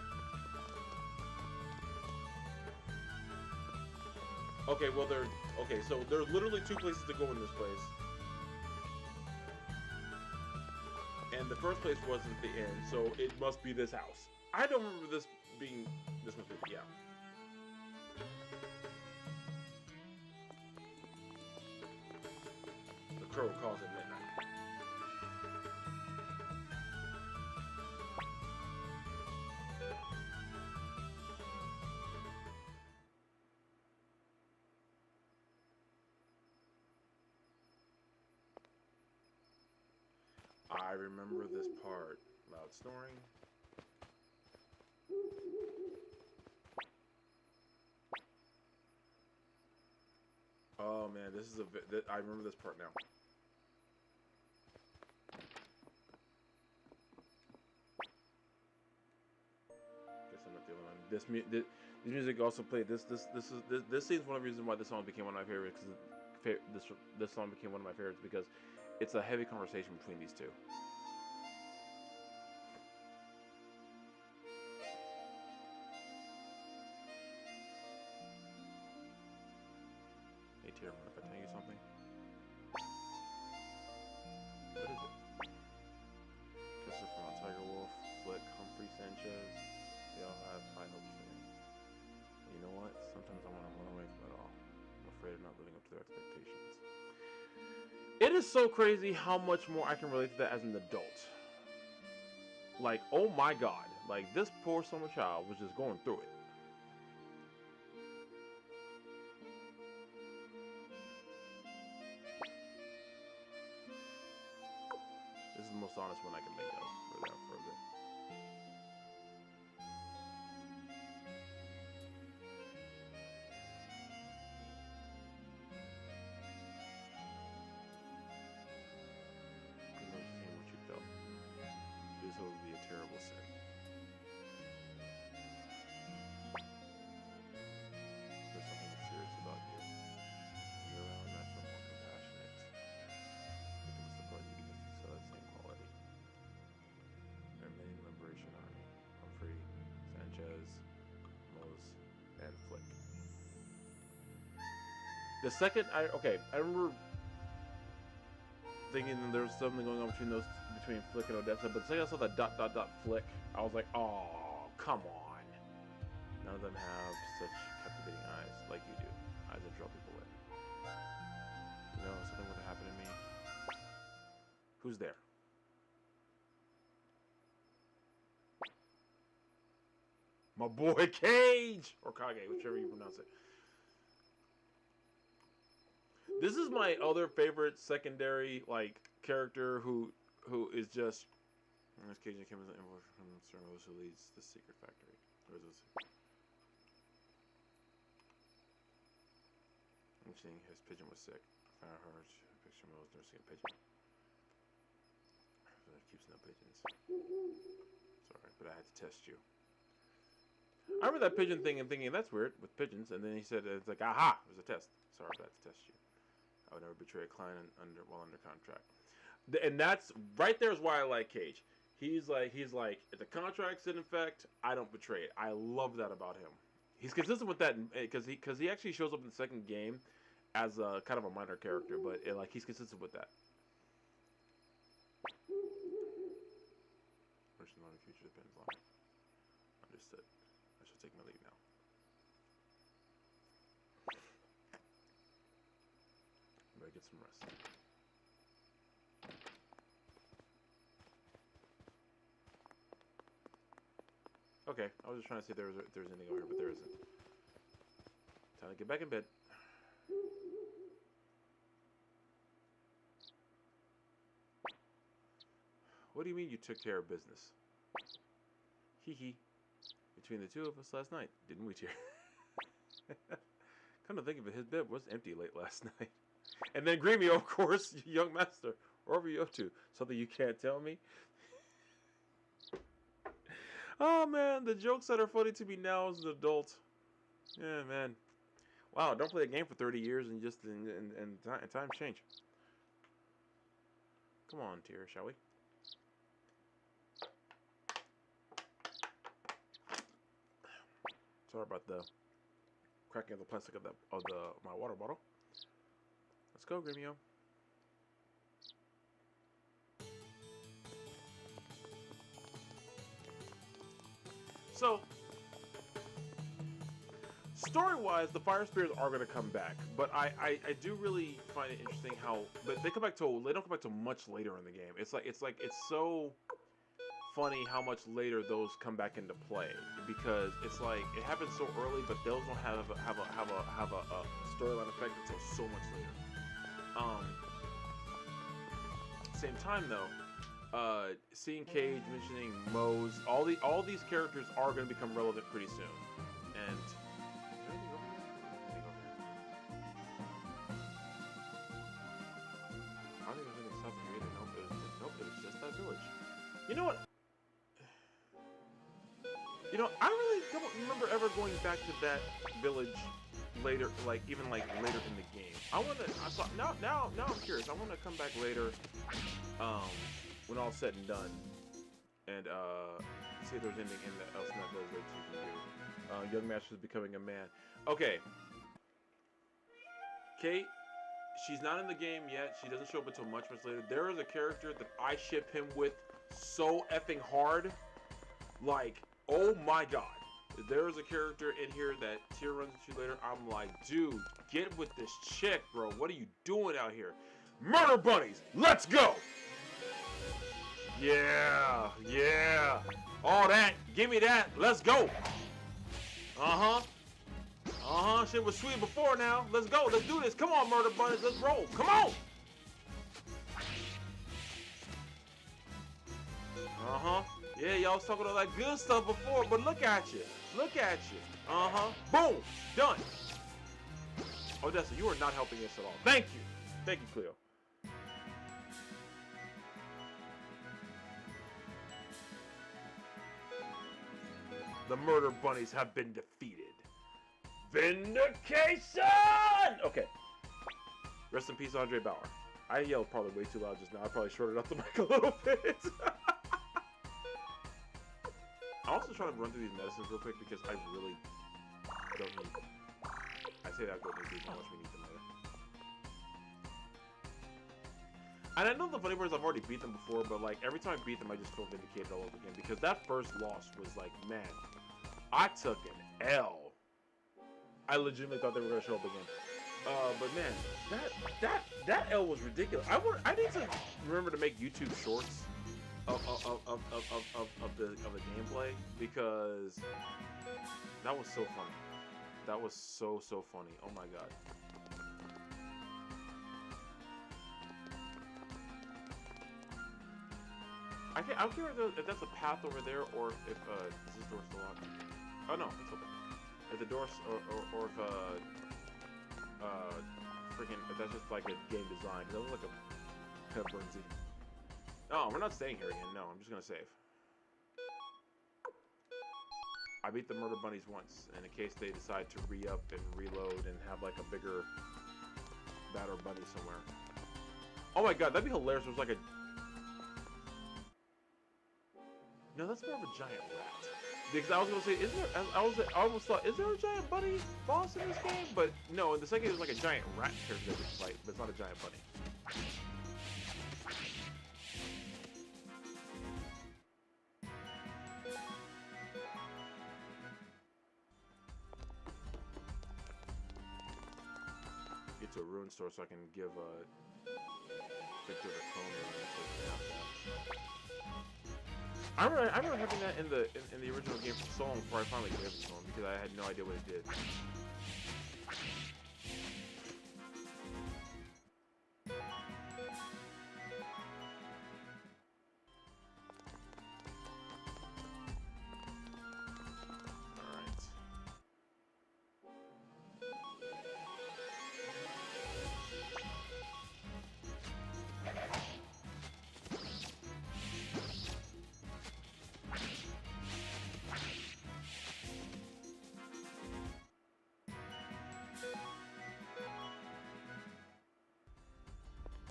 Speaker 1: Okay, well, okay, so there's literally two places to go in this place. And the first place wasn't the end, so it must be this house. I don't remember this being, this must be, yeah. The crow calls at midnight. I remember this part. Loud snoring. Oh man, this is I remember this part now. Guess I'm not the only one. This music also played. This scene is one of the reasons why this song became one of my favorites. This song became one of my favorites because it's a heavy conversation between these two. Hey Tira, if I tell you something, what is it? Christopher from Tiger Wolf, Flick, Humphrey, Sanchez. They all have high hopes for me. And you know what? Sometimes I want to run away from it all. I'm afraid of not living up to their expectations. It is so crazy how much more I can relate to that as an adult. Like, oh my god. Like, this poor summer child was just going through it. This is the most honest one I can think of. Without further. I know you what you felt. This would be a terrible sin. There's something serious about you. You're around that for more compassionate. It must support you because you saw that same quality. There are many in the Liberation Army. Humphrey, Sanchez, Mose, and Flick. The second I remember thinking that there was something going on between Flick and Odessa, but the second I saw that ... Flick, I was like, oh, come on. None of them have such captivating eyes like you do. Eyes that draw people in. You know, something would have happened to me. Who's there? My boy Cage! Or Kage, whichever you pronounce it. This is my other favorite secondary character who is just this Cajun came as an invoice from Cernos who leads the secret factory. Where is this? I'm seeing his pigeon was sick. I found her picture of Rose nursing a pigeon. It keeps no pigeons. Sorry, but I had to test you. I remember that pigeon thing and thinking that's weird with pigeons, and then he said it's like, aha, it was a test. Sorry, but I had to test you. I would never betray a client while under contract. And that's right there is why I like Cage. He's like, if the contract's in effect, I don't betray it. I love that about him. He's consistent with that because he actually shows up in the second game as a kind of a minor character, but he's consistent with that. Person on the future depends on it. Understood. I shall take my leave now. Better get some rest. Okay, I was just trying to see if there was anything over here, but there isn't. Time to get back in bed. What do you mean you took care of business? Hee hee. Between the two of us last night, didn't we, dear? Come to think of it, his bed was empty late last night. And then Gremio, of course, young master. Wherever you up to? Something you can't tell me? Oh, man, the jokes that are funny to me now as an adult. Yeah, man. Wow, don't play a game for 30 years and times change. Come on, Tyr, shall we? Sorry about the cracking of the plastic of my water bottle. Let's go, Gremio. So, story-wise, the fire spirits are going to come back, but I do really find it interesting how, but they don't come back till much later in the game. It's so funny how much later those come back into play, because it's like it happens so early, but those don't have a storyline effect until so much later. Same time though, seeing Cage, mentioning Mose, all these characters are going to become relevant pretty soon, and. I don't think there's anything south of here either. Nope, it was just that village. You know what? I really don't remember ever going back to that village later, even later in the game. Now I'm curious. I want to come back later, when all's said and done, and see if there's anything else in that village that you can do. Young Master's becoming a man. Okay. Kate, she's not in the game yet. She doesn't show up until much later. There is a character that I ship him with so effing hard. Like, oh my god. There is a character in here that Tyr runs into later. I'm like, dude, get with this chick, bro. What are you doing out here? Murder bunnies, let's go! Yeah. All that, give me that, let's go! Shit was sweet before now. Let's go, let's do this. Come on, murder bunnies, let's roll. Come on! Yeah, y'all was talking all that good stuff before, but look at you. Boom! Done! Odessa, you are not helping us at all. Thank you, Cleo. The murder bunnies have been defeated. Vindication! Okay. Rest in peace, Andre Bauer. I yelled probably way too loud just now. I probably shorted up the mic a little bit. I'm also trying to run through these medicines real quick because I really don't need. I say that, but maybe how much we need them later. And I know the funny part is I've already beat them before, but like every time I beat them, I just feel vindicated all over again because that first loss was like, man, I took an L. I legitimately thought they were gonna show up again. But man, that L was ridiculous. I need to remember to make YouTube shorts of the gameplay because that was so funny. That was so funny. Oh my god. I can't remember if that's a path over there or if is this door still locked? Oh no, it's open. If the doors or if freaking if that's just like a game design. That looks like a peppersy. No, we're not staying here again. No, I'm just gonna save. I beat the murder bunnies once, and in case they decide to re-up and reload and have like a bigger, badder bunny somewhere. Oh my god, that'd be hilarious. It was like a. No, that's more of a giant rat. Because I was gonna say, isn't there? I almost thought, is there a giant bunny boss in this game? But no, in the second, there's like a giant rat character that we fight, but it's not a giant bunny. Get to a ruin store so I can give Victor the clone. I remember having that in the original game for so long before I finally gave it to him because I had no idea what it did.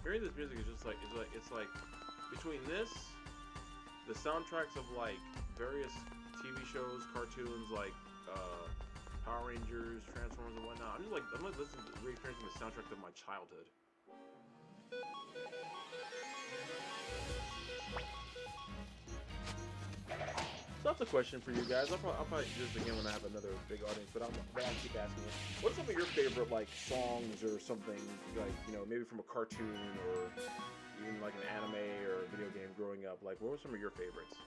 Speaker 1: Hearing this music is just like it's like between this, the soundtracks of like various TV shows, cartoons like Power Rangers, Transformers, and whatnot. I'm like listening to re-experiencing the soundtrack of my childhood. So that's a question for you guys. I'll probably do this again when I have another big audience, but I'll keep asking you. What's some of your favorite like songs or something like maybe from a cartoon or even like an anime or a video game growing up? Like, what were some of your favorites?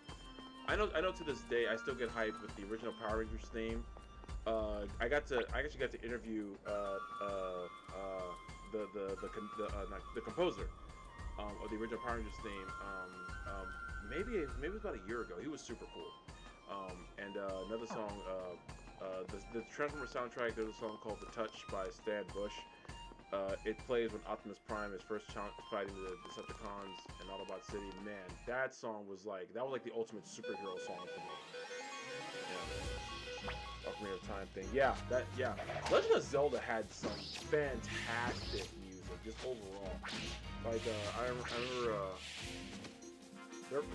Speaker 1: I know to this day I still get hyped with the original Power Rangers theme. I actually got to interview the composer of the original Power Rangers theme. Maybe it was about a year ago. He was super cool. And another song, the Transformers soundtrack. There's a song called "The Touch" by Stan Bush. It plays when Optimus Prime is first fighting the Decepticons in Autobot City. Man, that song was like the ultimate superhero song for me. Yeah. Ocarina of Time thing. Yeah. Legend of Zelda had some fantastic music, just overall. Like I remember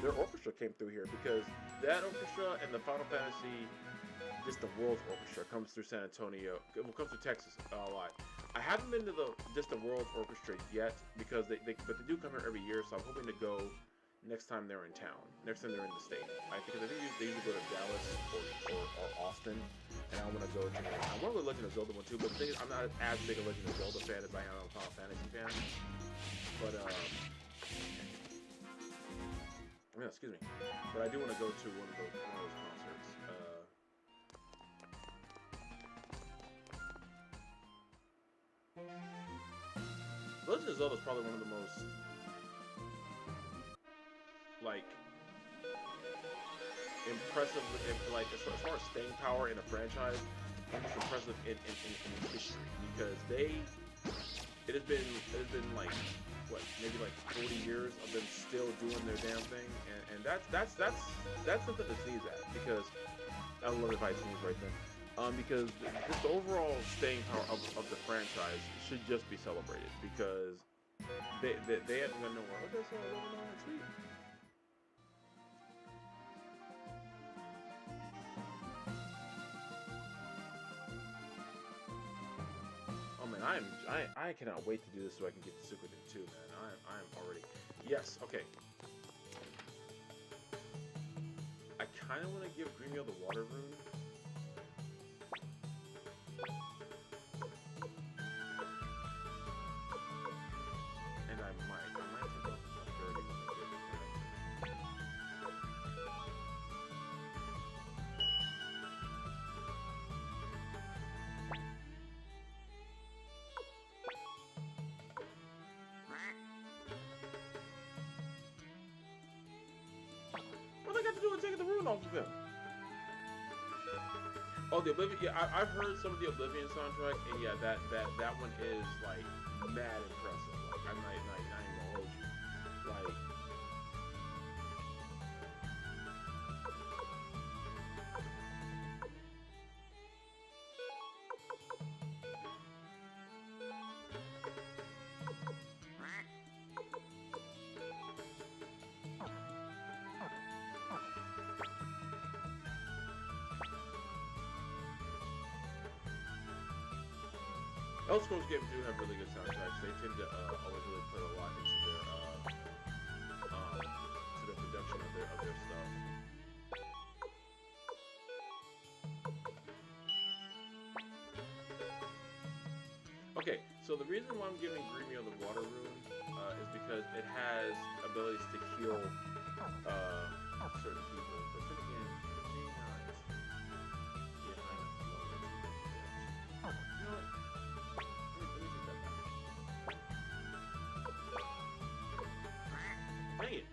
Speaker 1: their orchestra came through here because that orchestra and the Final Fantasy, just the World's Orchestra, comes through San Antonio. Comes through Texas a lot. I haven't been to the World's Orchestra yet because but they do come here every year, so I'm hoping to go next time they're in town, next time they're in the state. Because I think they usually go to Dallas or Austin, and I want to go to. I want to go to Legend of Zelda one too, but the thing is, I'm not as big a Legend of Zelda fan as I am a Final Fantasy fan. But yeah, excuse me. But I do want to go to one of those concerts. Legend of Zelda is probably one of the most like impressive, like as far as staying power in a franchise, almost impressive in history because it has been like what, maybe like 40 years of them still doing their damn thing, and that's something to sneeze at because I love if I sneeze right then. Because just the overall staying power of the franchise should just be celebrated because they haven't gone nowhere. Okay, so sweet. Oh man, I cannot wait to do this so I can get to Suikoden too, man. I am already. Yes, okay. I kind of want to give Gremio the water rune. And I might take off the 30 when I give it that. What I got to do with taking the rune off of him? Oh, the Oblivion. Yeah, I've heard some of the Oblivion soundtrack, and yeah, that one is like mad impressive. Like I'm not even gonna hold you. Like. Elder Scrolls games do have really good soundtracks. They tend to always really put a lot into their production of their stuff. Okay, so the reason why I'm giving Gremio the water rune is because it has abilities to heal certain people, but then again, it may not be a high enough level to do that. You know what? Let me take that back. Dang it!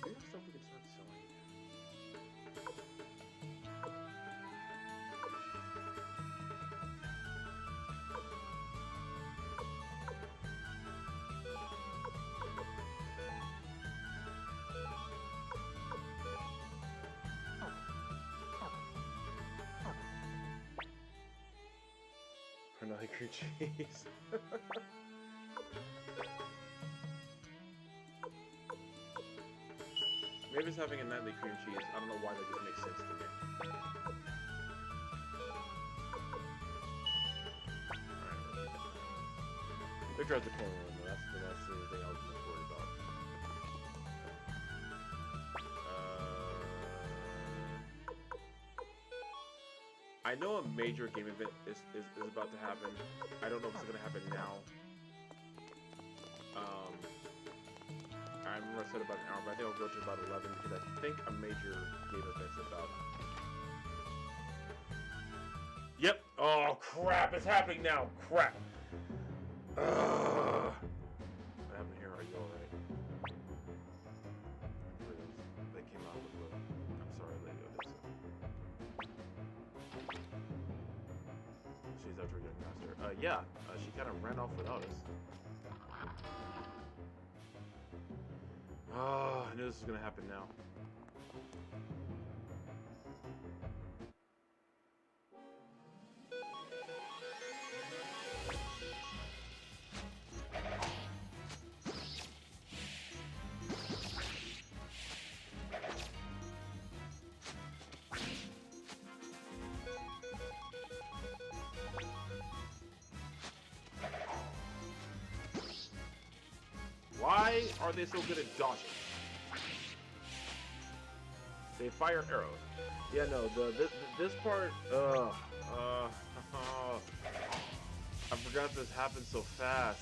Speaker 1: Maybe that's stuff we can start selling. Another cream cheese. Maybe it's having a nightly cream cheese. I don't know why that just makes sense to me. Alright, they tried to corner one though. That's the thing I was most worried about. I know a major game event is about to happen. I don't know if it's gonna happen now. I remember I said about an hour, but I think I'll go to about 11 because I think a major game event's about. Yep. Oh crap! It's happening now. Crap. What happened here? Are you alright? They came out with the. I'm sorry, Lady Odessa. She's after a young master. Yeah. She kind of ran off without us. Oh, I knew this was gonna happen now. Why are they so good at dodging? They fire arrows. Yeah, no, this part, I forgot this happened so fast.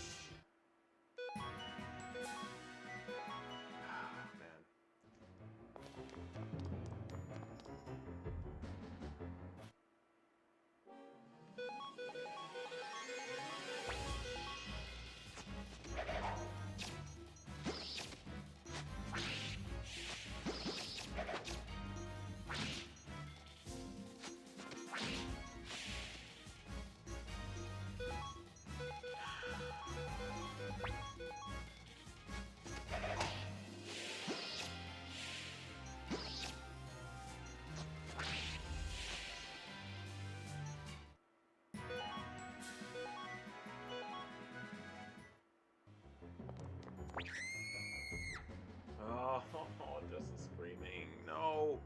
Speaker 1: Oh, just the screaming. No.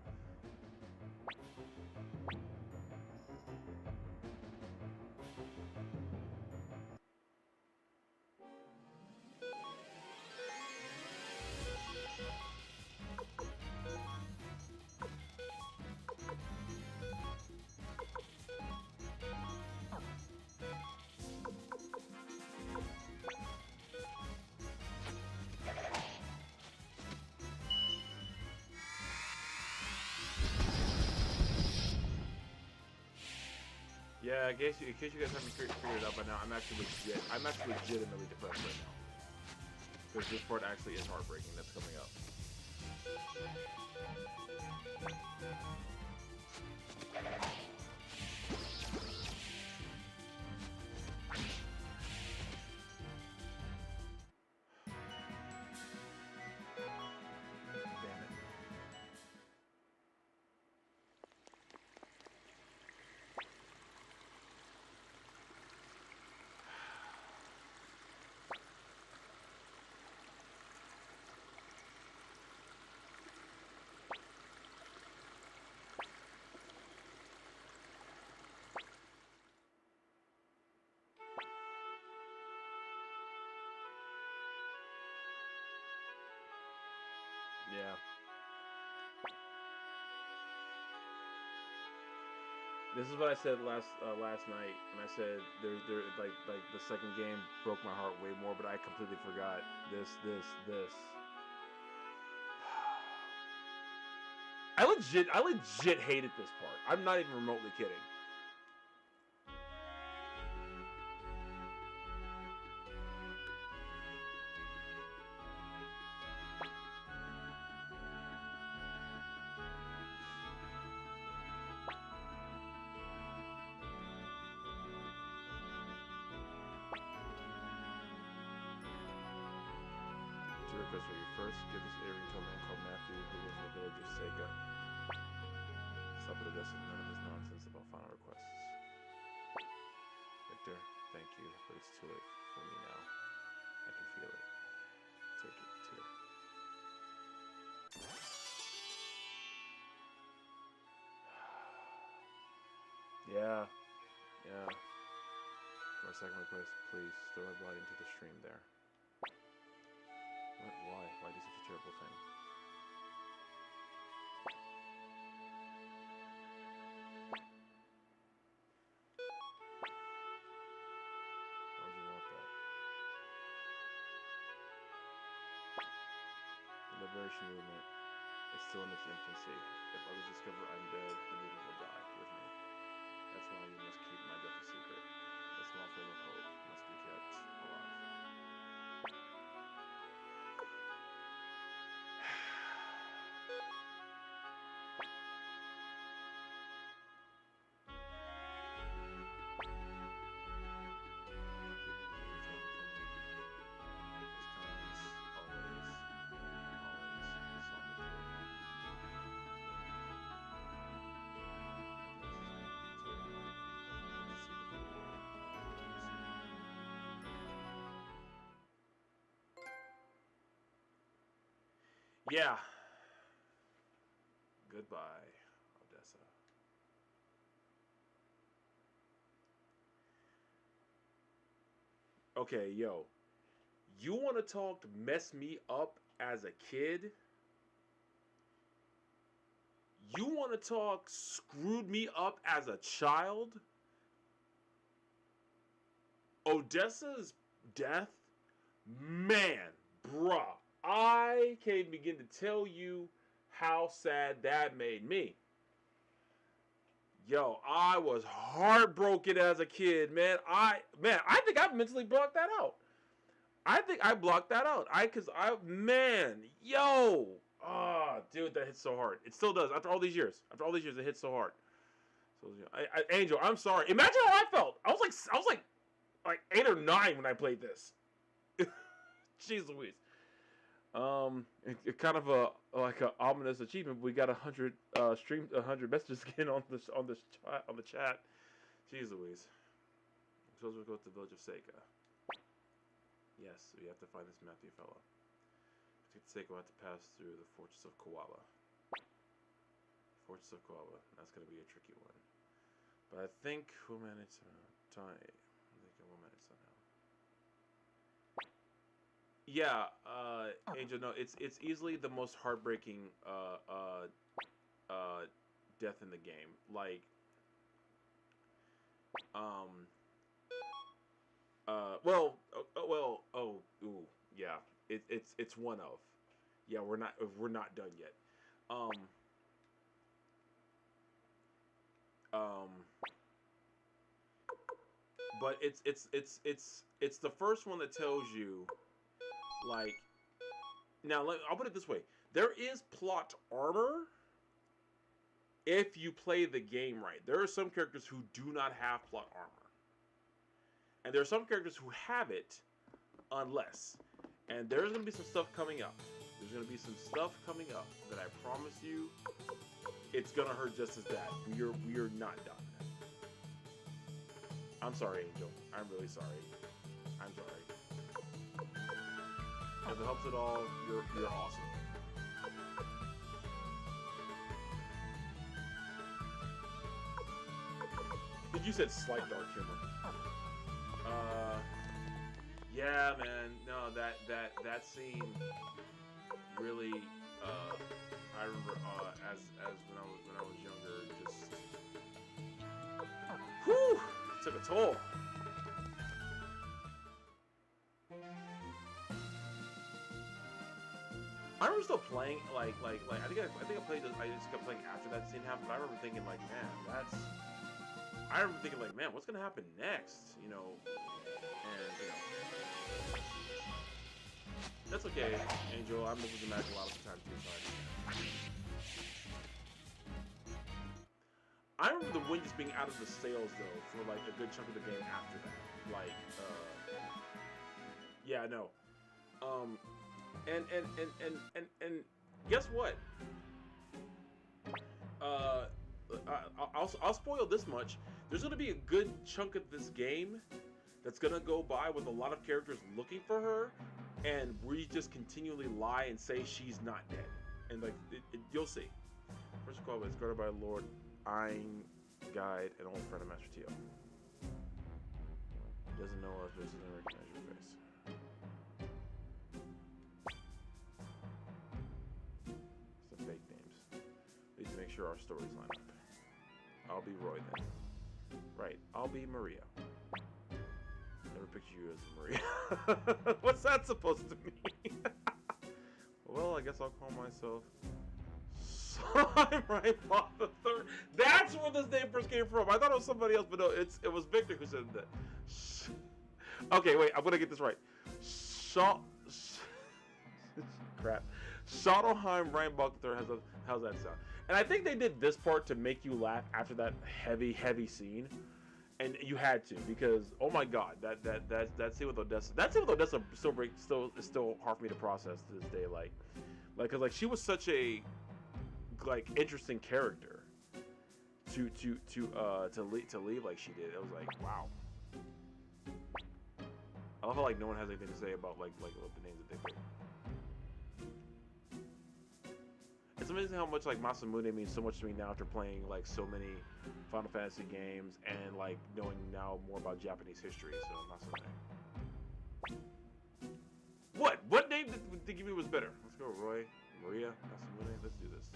Speaker 1: Yeah, in case you guys haven't figured it out by now, I'm actually legitimately depressed right now. Because this part actually is heartbreaking that's coming up. Yeah. This is what I said last night, and I said there like the second game broke my heart way more, but I completely forgot this. I legit hated this part. I'm not even remotely kidding. Request for you first. Give this earring to a man called Matthew who lives in the village of Sega. Stop it, Odessa. None of this nonsense about final requests. Victor, thank you, but it's too late for me now. I can feel it. Take it, too. Yeah. Yeah. For a second request, please throw my body into the stream there. What? Why? Why do such a terrible thing? Why would you want that? The liberation movement is still in its infancy. If others discover I'm dead, the movement will die with me. That's why you must keep my death a secret. A small flame of hope must be kept alive. Yeah. Goodbye, Odessa. Okay, yo. You want to talk to mess me up as a kid? You want to talk screwed me up as a child? Odessa's death? Man, bruh. I can't begin to tell you how sad that made me. Yo, I was heartbroken as a kid, man. I think I mentally blocked that out. I think I blocked that out. Dude, that hits so hard. It still does after all these years. After all these years, it hits so hard. So, Angel, I'm sorry. Imagine how I felt. I was like 8 or 9 when I played this. Jeez Louise. Kind of a ominous achievement. We got 100 messages again on the chat. Jeez Louise. I'm supposed to go to the village of Seika. Yes, we have to find this Matthew fellow. To get to Seika, we'll have to pass through the fortress of Koala. Fortress of Koala. That's gonna be a tricky one. But I think we'll manage time. I think we'll manage somehow. Yeah, Angel. No, it's easily the most heartbreaking death in the game. Like, yeah. It's one of. Yeah, we're not done yet. But it's the first one that tells you. Like, now I'll put it this way: there is plot armor if you play the game right. There are some characters who do not have plot armor, and there are some characters who have it unless. And there's gonna be some stuff coming up. There's gonna be some stuff coming up that I promise you, it's gonna hurt just as bad. We're not done. I'm sorry, Angel. I'm really sorry. I'm sorry. If it helps at all, you're awesome. You said slight dark humor. Yeah, man. No, that scene really. I remember as when I was younger, just whew, took a toll. I remember still playing like I think I played this. I just kept playing after that scene happened. But I remember thinking like, man, what's gonna happen next? You know, and you know, that's okay, Angel. I'm moving the magic a lot of the time too. So I remember the wind just being out of the sails though for like a good chunk of the game after that. Like, yeah, no. And guess what? I'll spoil this much. There's gonna be a good chunk of this game that's gonna go by with a lot of characters looking for her, and we just continually lie and say she's not dead. And like, you'll see. First of all, it's guarded by Lord guide, and old friend of Master Tio. Doesn't know us, but doesn't recognize your face. Some fake names. We need to make sure our stories line up. I'll be Roy then. Right, I'll be Maria. Never picture you as Maria. What's that supposed to mean? Well, I guess I'll call myself I'm right, Bob the Third. That's where this name first came from. I thought it was somebody else, but no, it was Victor who said that. Okay, wait, I'm gonna get this right. Crap. Schottelheim Reinbach the Third. How's that sound? And I think they did this part to make you laugh after that heavy scene, and you had to, because oh my god, that scene with Odessa. That scene with Odessa is still hard for me to process to this day. Like, cause like she was such a interesting character to leave like she did. It was like, wow. I love how like no one has anything to say about like what the names that they picked. It's amazing how much like Masamune means so much to me now after playing like so many Final Fantasy games and like knowing now more about Japanese history. So Masamune. What name did they give me was better? Let's go, Roy, Maria, Masamune. Let's do this.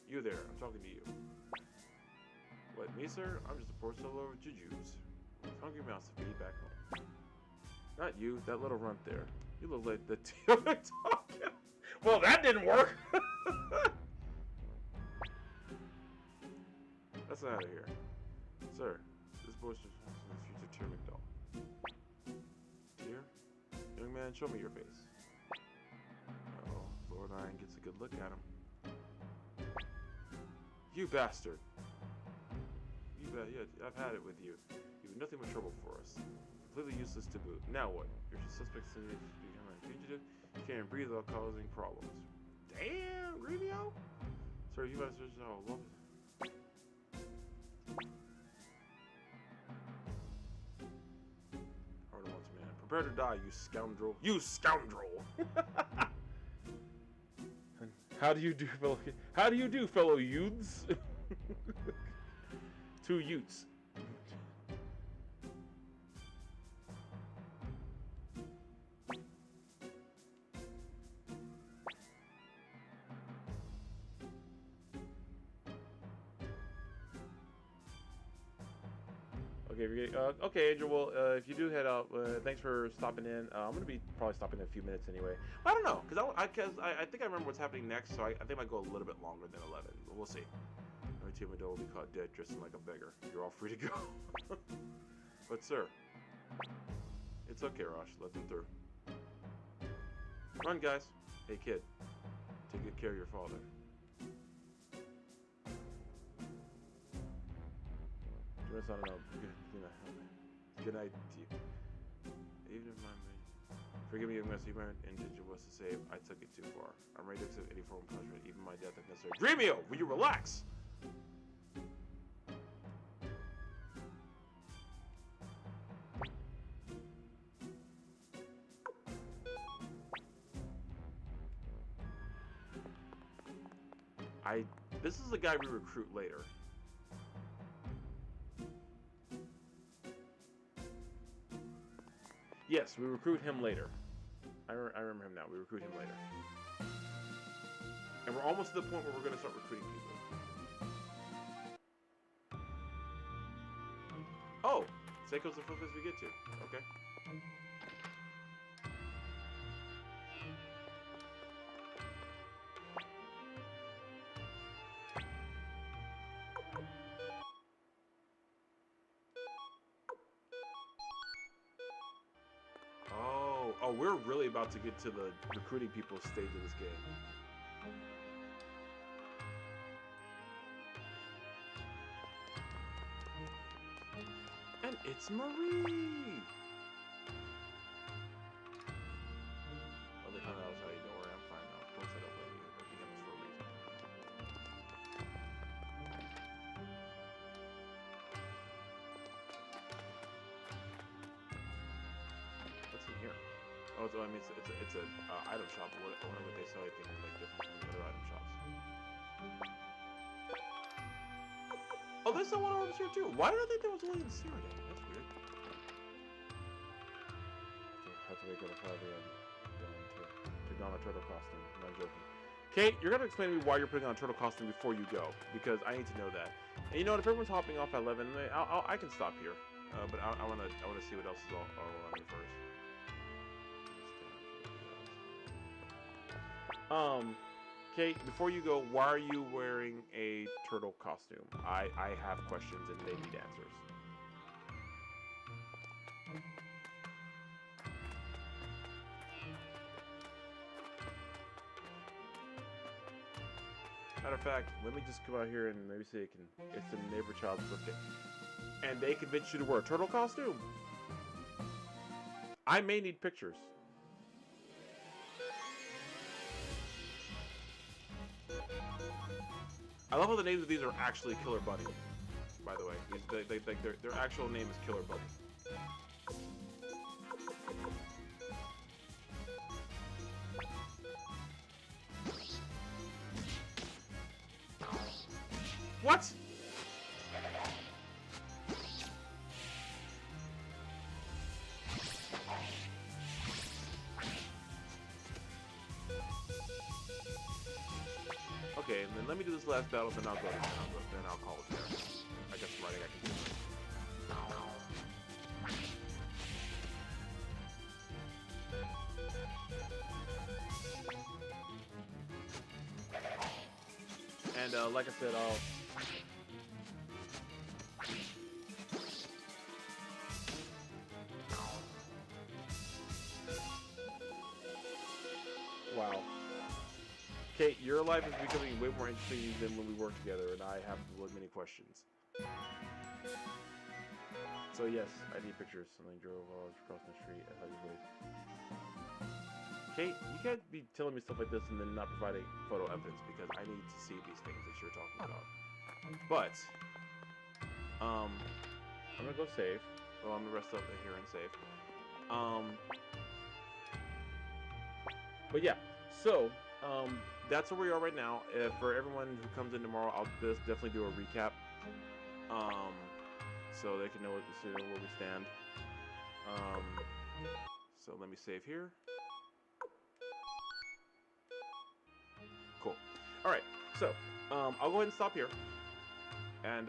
Speaker 1: You there, I'm talking to you. What, me, sir? I'm just a poor solo of Jujus. Hungry mouse to feed back home. Not you, that little runt there. You look like the talking. Well, that didn't work. Let's out of here. Sir, this boy's just the future Tyr McDowell. Tyr? Young man, show me your face. Oh, Lord Iron gets a good look at him. You bastard. Yeah, I've had it with you. You've nothing but trouble for us. Completely useless to boot. Now what? You're just suspect to become a fugitive? You can't breathe without causing problems. Damn, Gremio? Sir, you guys are all love it. Hard once, man. Prepare to die, you scoundrel. You scoundrel! How do you do, fellow youths? Two youths. Okay, Angel. Well, if you do head out, thanks for stopping in. I'm gonna be probably stopping in a few minutes anyway. I don't know, cause I think I remember what's happening next, so I think I might go a little bit longer than 11. But we'll see. Every team will be caught dead, dressing like a beggar. You're all free to go. But sir, it's okay, Rosh. Let them through. Run, guys. Hey, kid. Take good care of your father. Good night to you. Even if my forgive me, young master, my intention was to save. I took it too far. I'm ready to accept any form of punishment, even my death if necessary. Gremio, will you relax? This is the guy we recruit later. Yes, we recruit him later. I remember him now. We recruit him later. And we're almost to the point where we're going to start recruiting people. Oh! Seiko's the furthest we get to. Okay. Oh, we're really about to get to the recruiting people stage of this game. And it's Marie! Oh, they found out how you know where I'm fine now. Don't set up lady. Or begin this for a reason. Oh, I mean, it's a item shop. I wonder what they sell anything like different from the other item shops. Oh, there's someone over here too. Why did I think there was only in Syria? That's weird. Have to wake up at 5 a.m. to don a turtle costume. I'm not joking. Kate, you're gonna explain to me why you're putting on a turtle costume before you go, because I need to know that. And you know what? If everyone's hopping off at 11, I can stop here. But I wanna see what else is all on here first. Kate, before you go, why are you wearing a turtle costume? I have questions and they need answers. Matter of fact, let me just come out here and maybe say it's the neighbor child's birthday. And they convinced you to wear a turtle costume? I may need pictures. I love how the names of these are actually Killer Bunny. By the way, their actual name is Killer Bunny. What? Okay, and then let me do this last battle, then I'll go. Then I'll call it there. I guess I'm writing. I can do it. And like I said, I'll. Wow. Kate, your life is becoming way more interesting than when we work together, and I have many questions. So yes, I need pictures. Something drove across the street. I thought you would. Kate, you can't be telling me stuff like this and then not providing photo evidence because I need to see these things that you're talking about. But, I'm gonna go save. Well, I'm gonna rest up here and save. But yeah, so, that's where we are right now. For everyone who comes in tomorrow, I'll just definitely do a recap. So they can know where we stand. So let me save here. Cool. All right. So I'll go ahead and stop here. And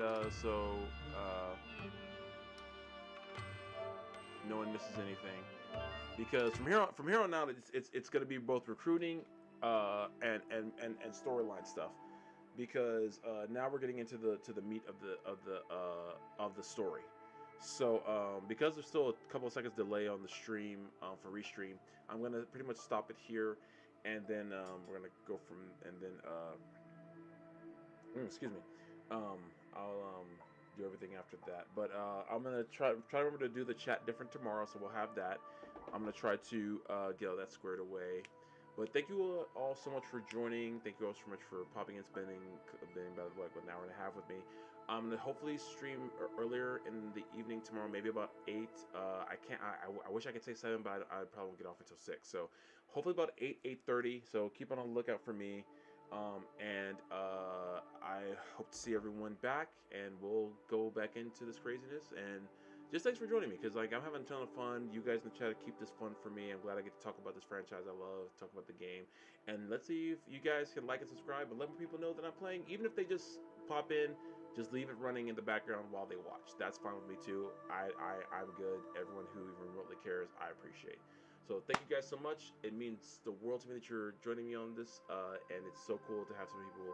Speaker 1: no one misses anything, because from here on out, it's going to be both recruiting and storyline stuff. Because now we're getting into the meat of the story. So because there's still a couple of seconds delay on the stream for restream, I'm gonna pretty much stop it here, and then we're gonna go from excuse me. I'll do everything after that. But I'm gonna try to remember to do the chat different tomorrow, so we'll have that. I'm gonna try to get all that squared away. But thank you all so much for joining. Thank you all so much for popping and spending about like an hour and a half with me. I'm gonna hopefully stream earlier in the evening tomorrow, maybe about 8. I can't. I wish I could say 7, but I probably won't get off until 6. So hopefully about 8:30. So keep on the lookout for me. And I hope to see everyone back, and we'll go back into this craziness. And just thanks for joining me, because like I'm having a ton of fun. You guys in the chat keep this fun for me. I'm glad I get to talk about this franchise I love, talk about the game, and let's see if you guys can like and subscribe and let people know that I'm playing. Even if they just pop in, just leave it running in the background while they watch. That's fine with me too. I'm good. Everyone who even remotely cares, I appreciate. So thank you guys so much. It means the world to me that you're joining me on this, and it's so cool to have some people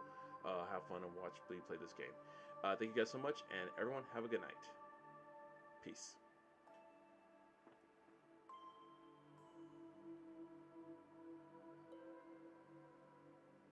Speaker 1: have fun and watch me play this game. Thank you guys so much, and everyone have a good night. Peace.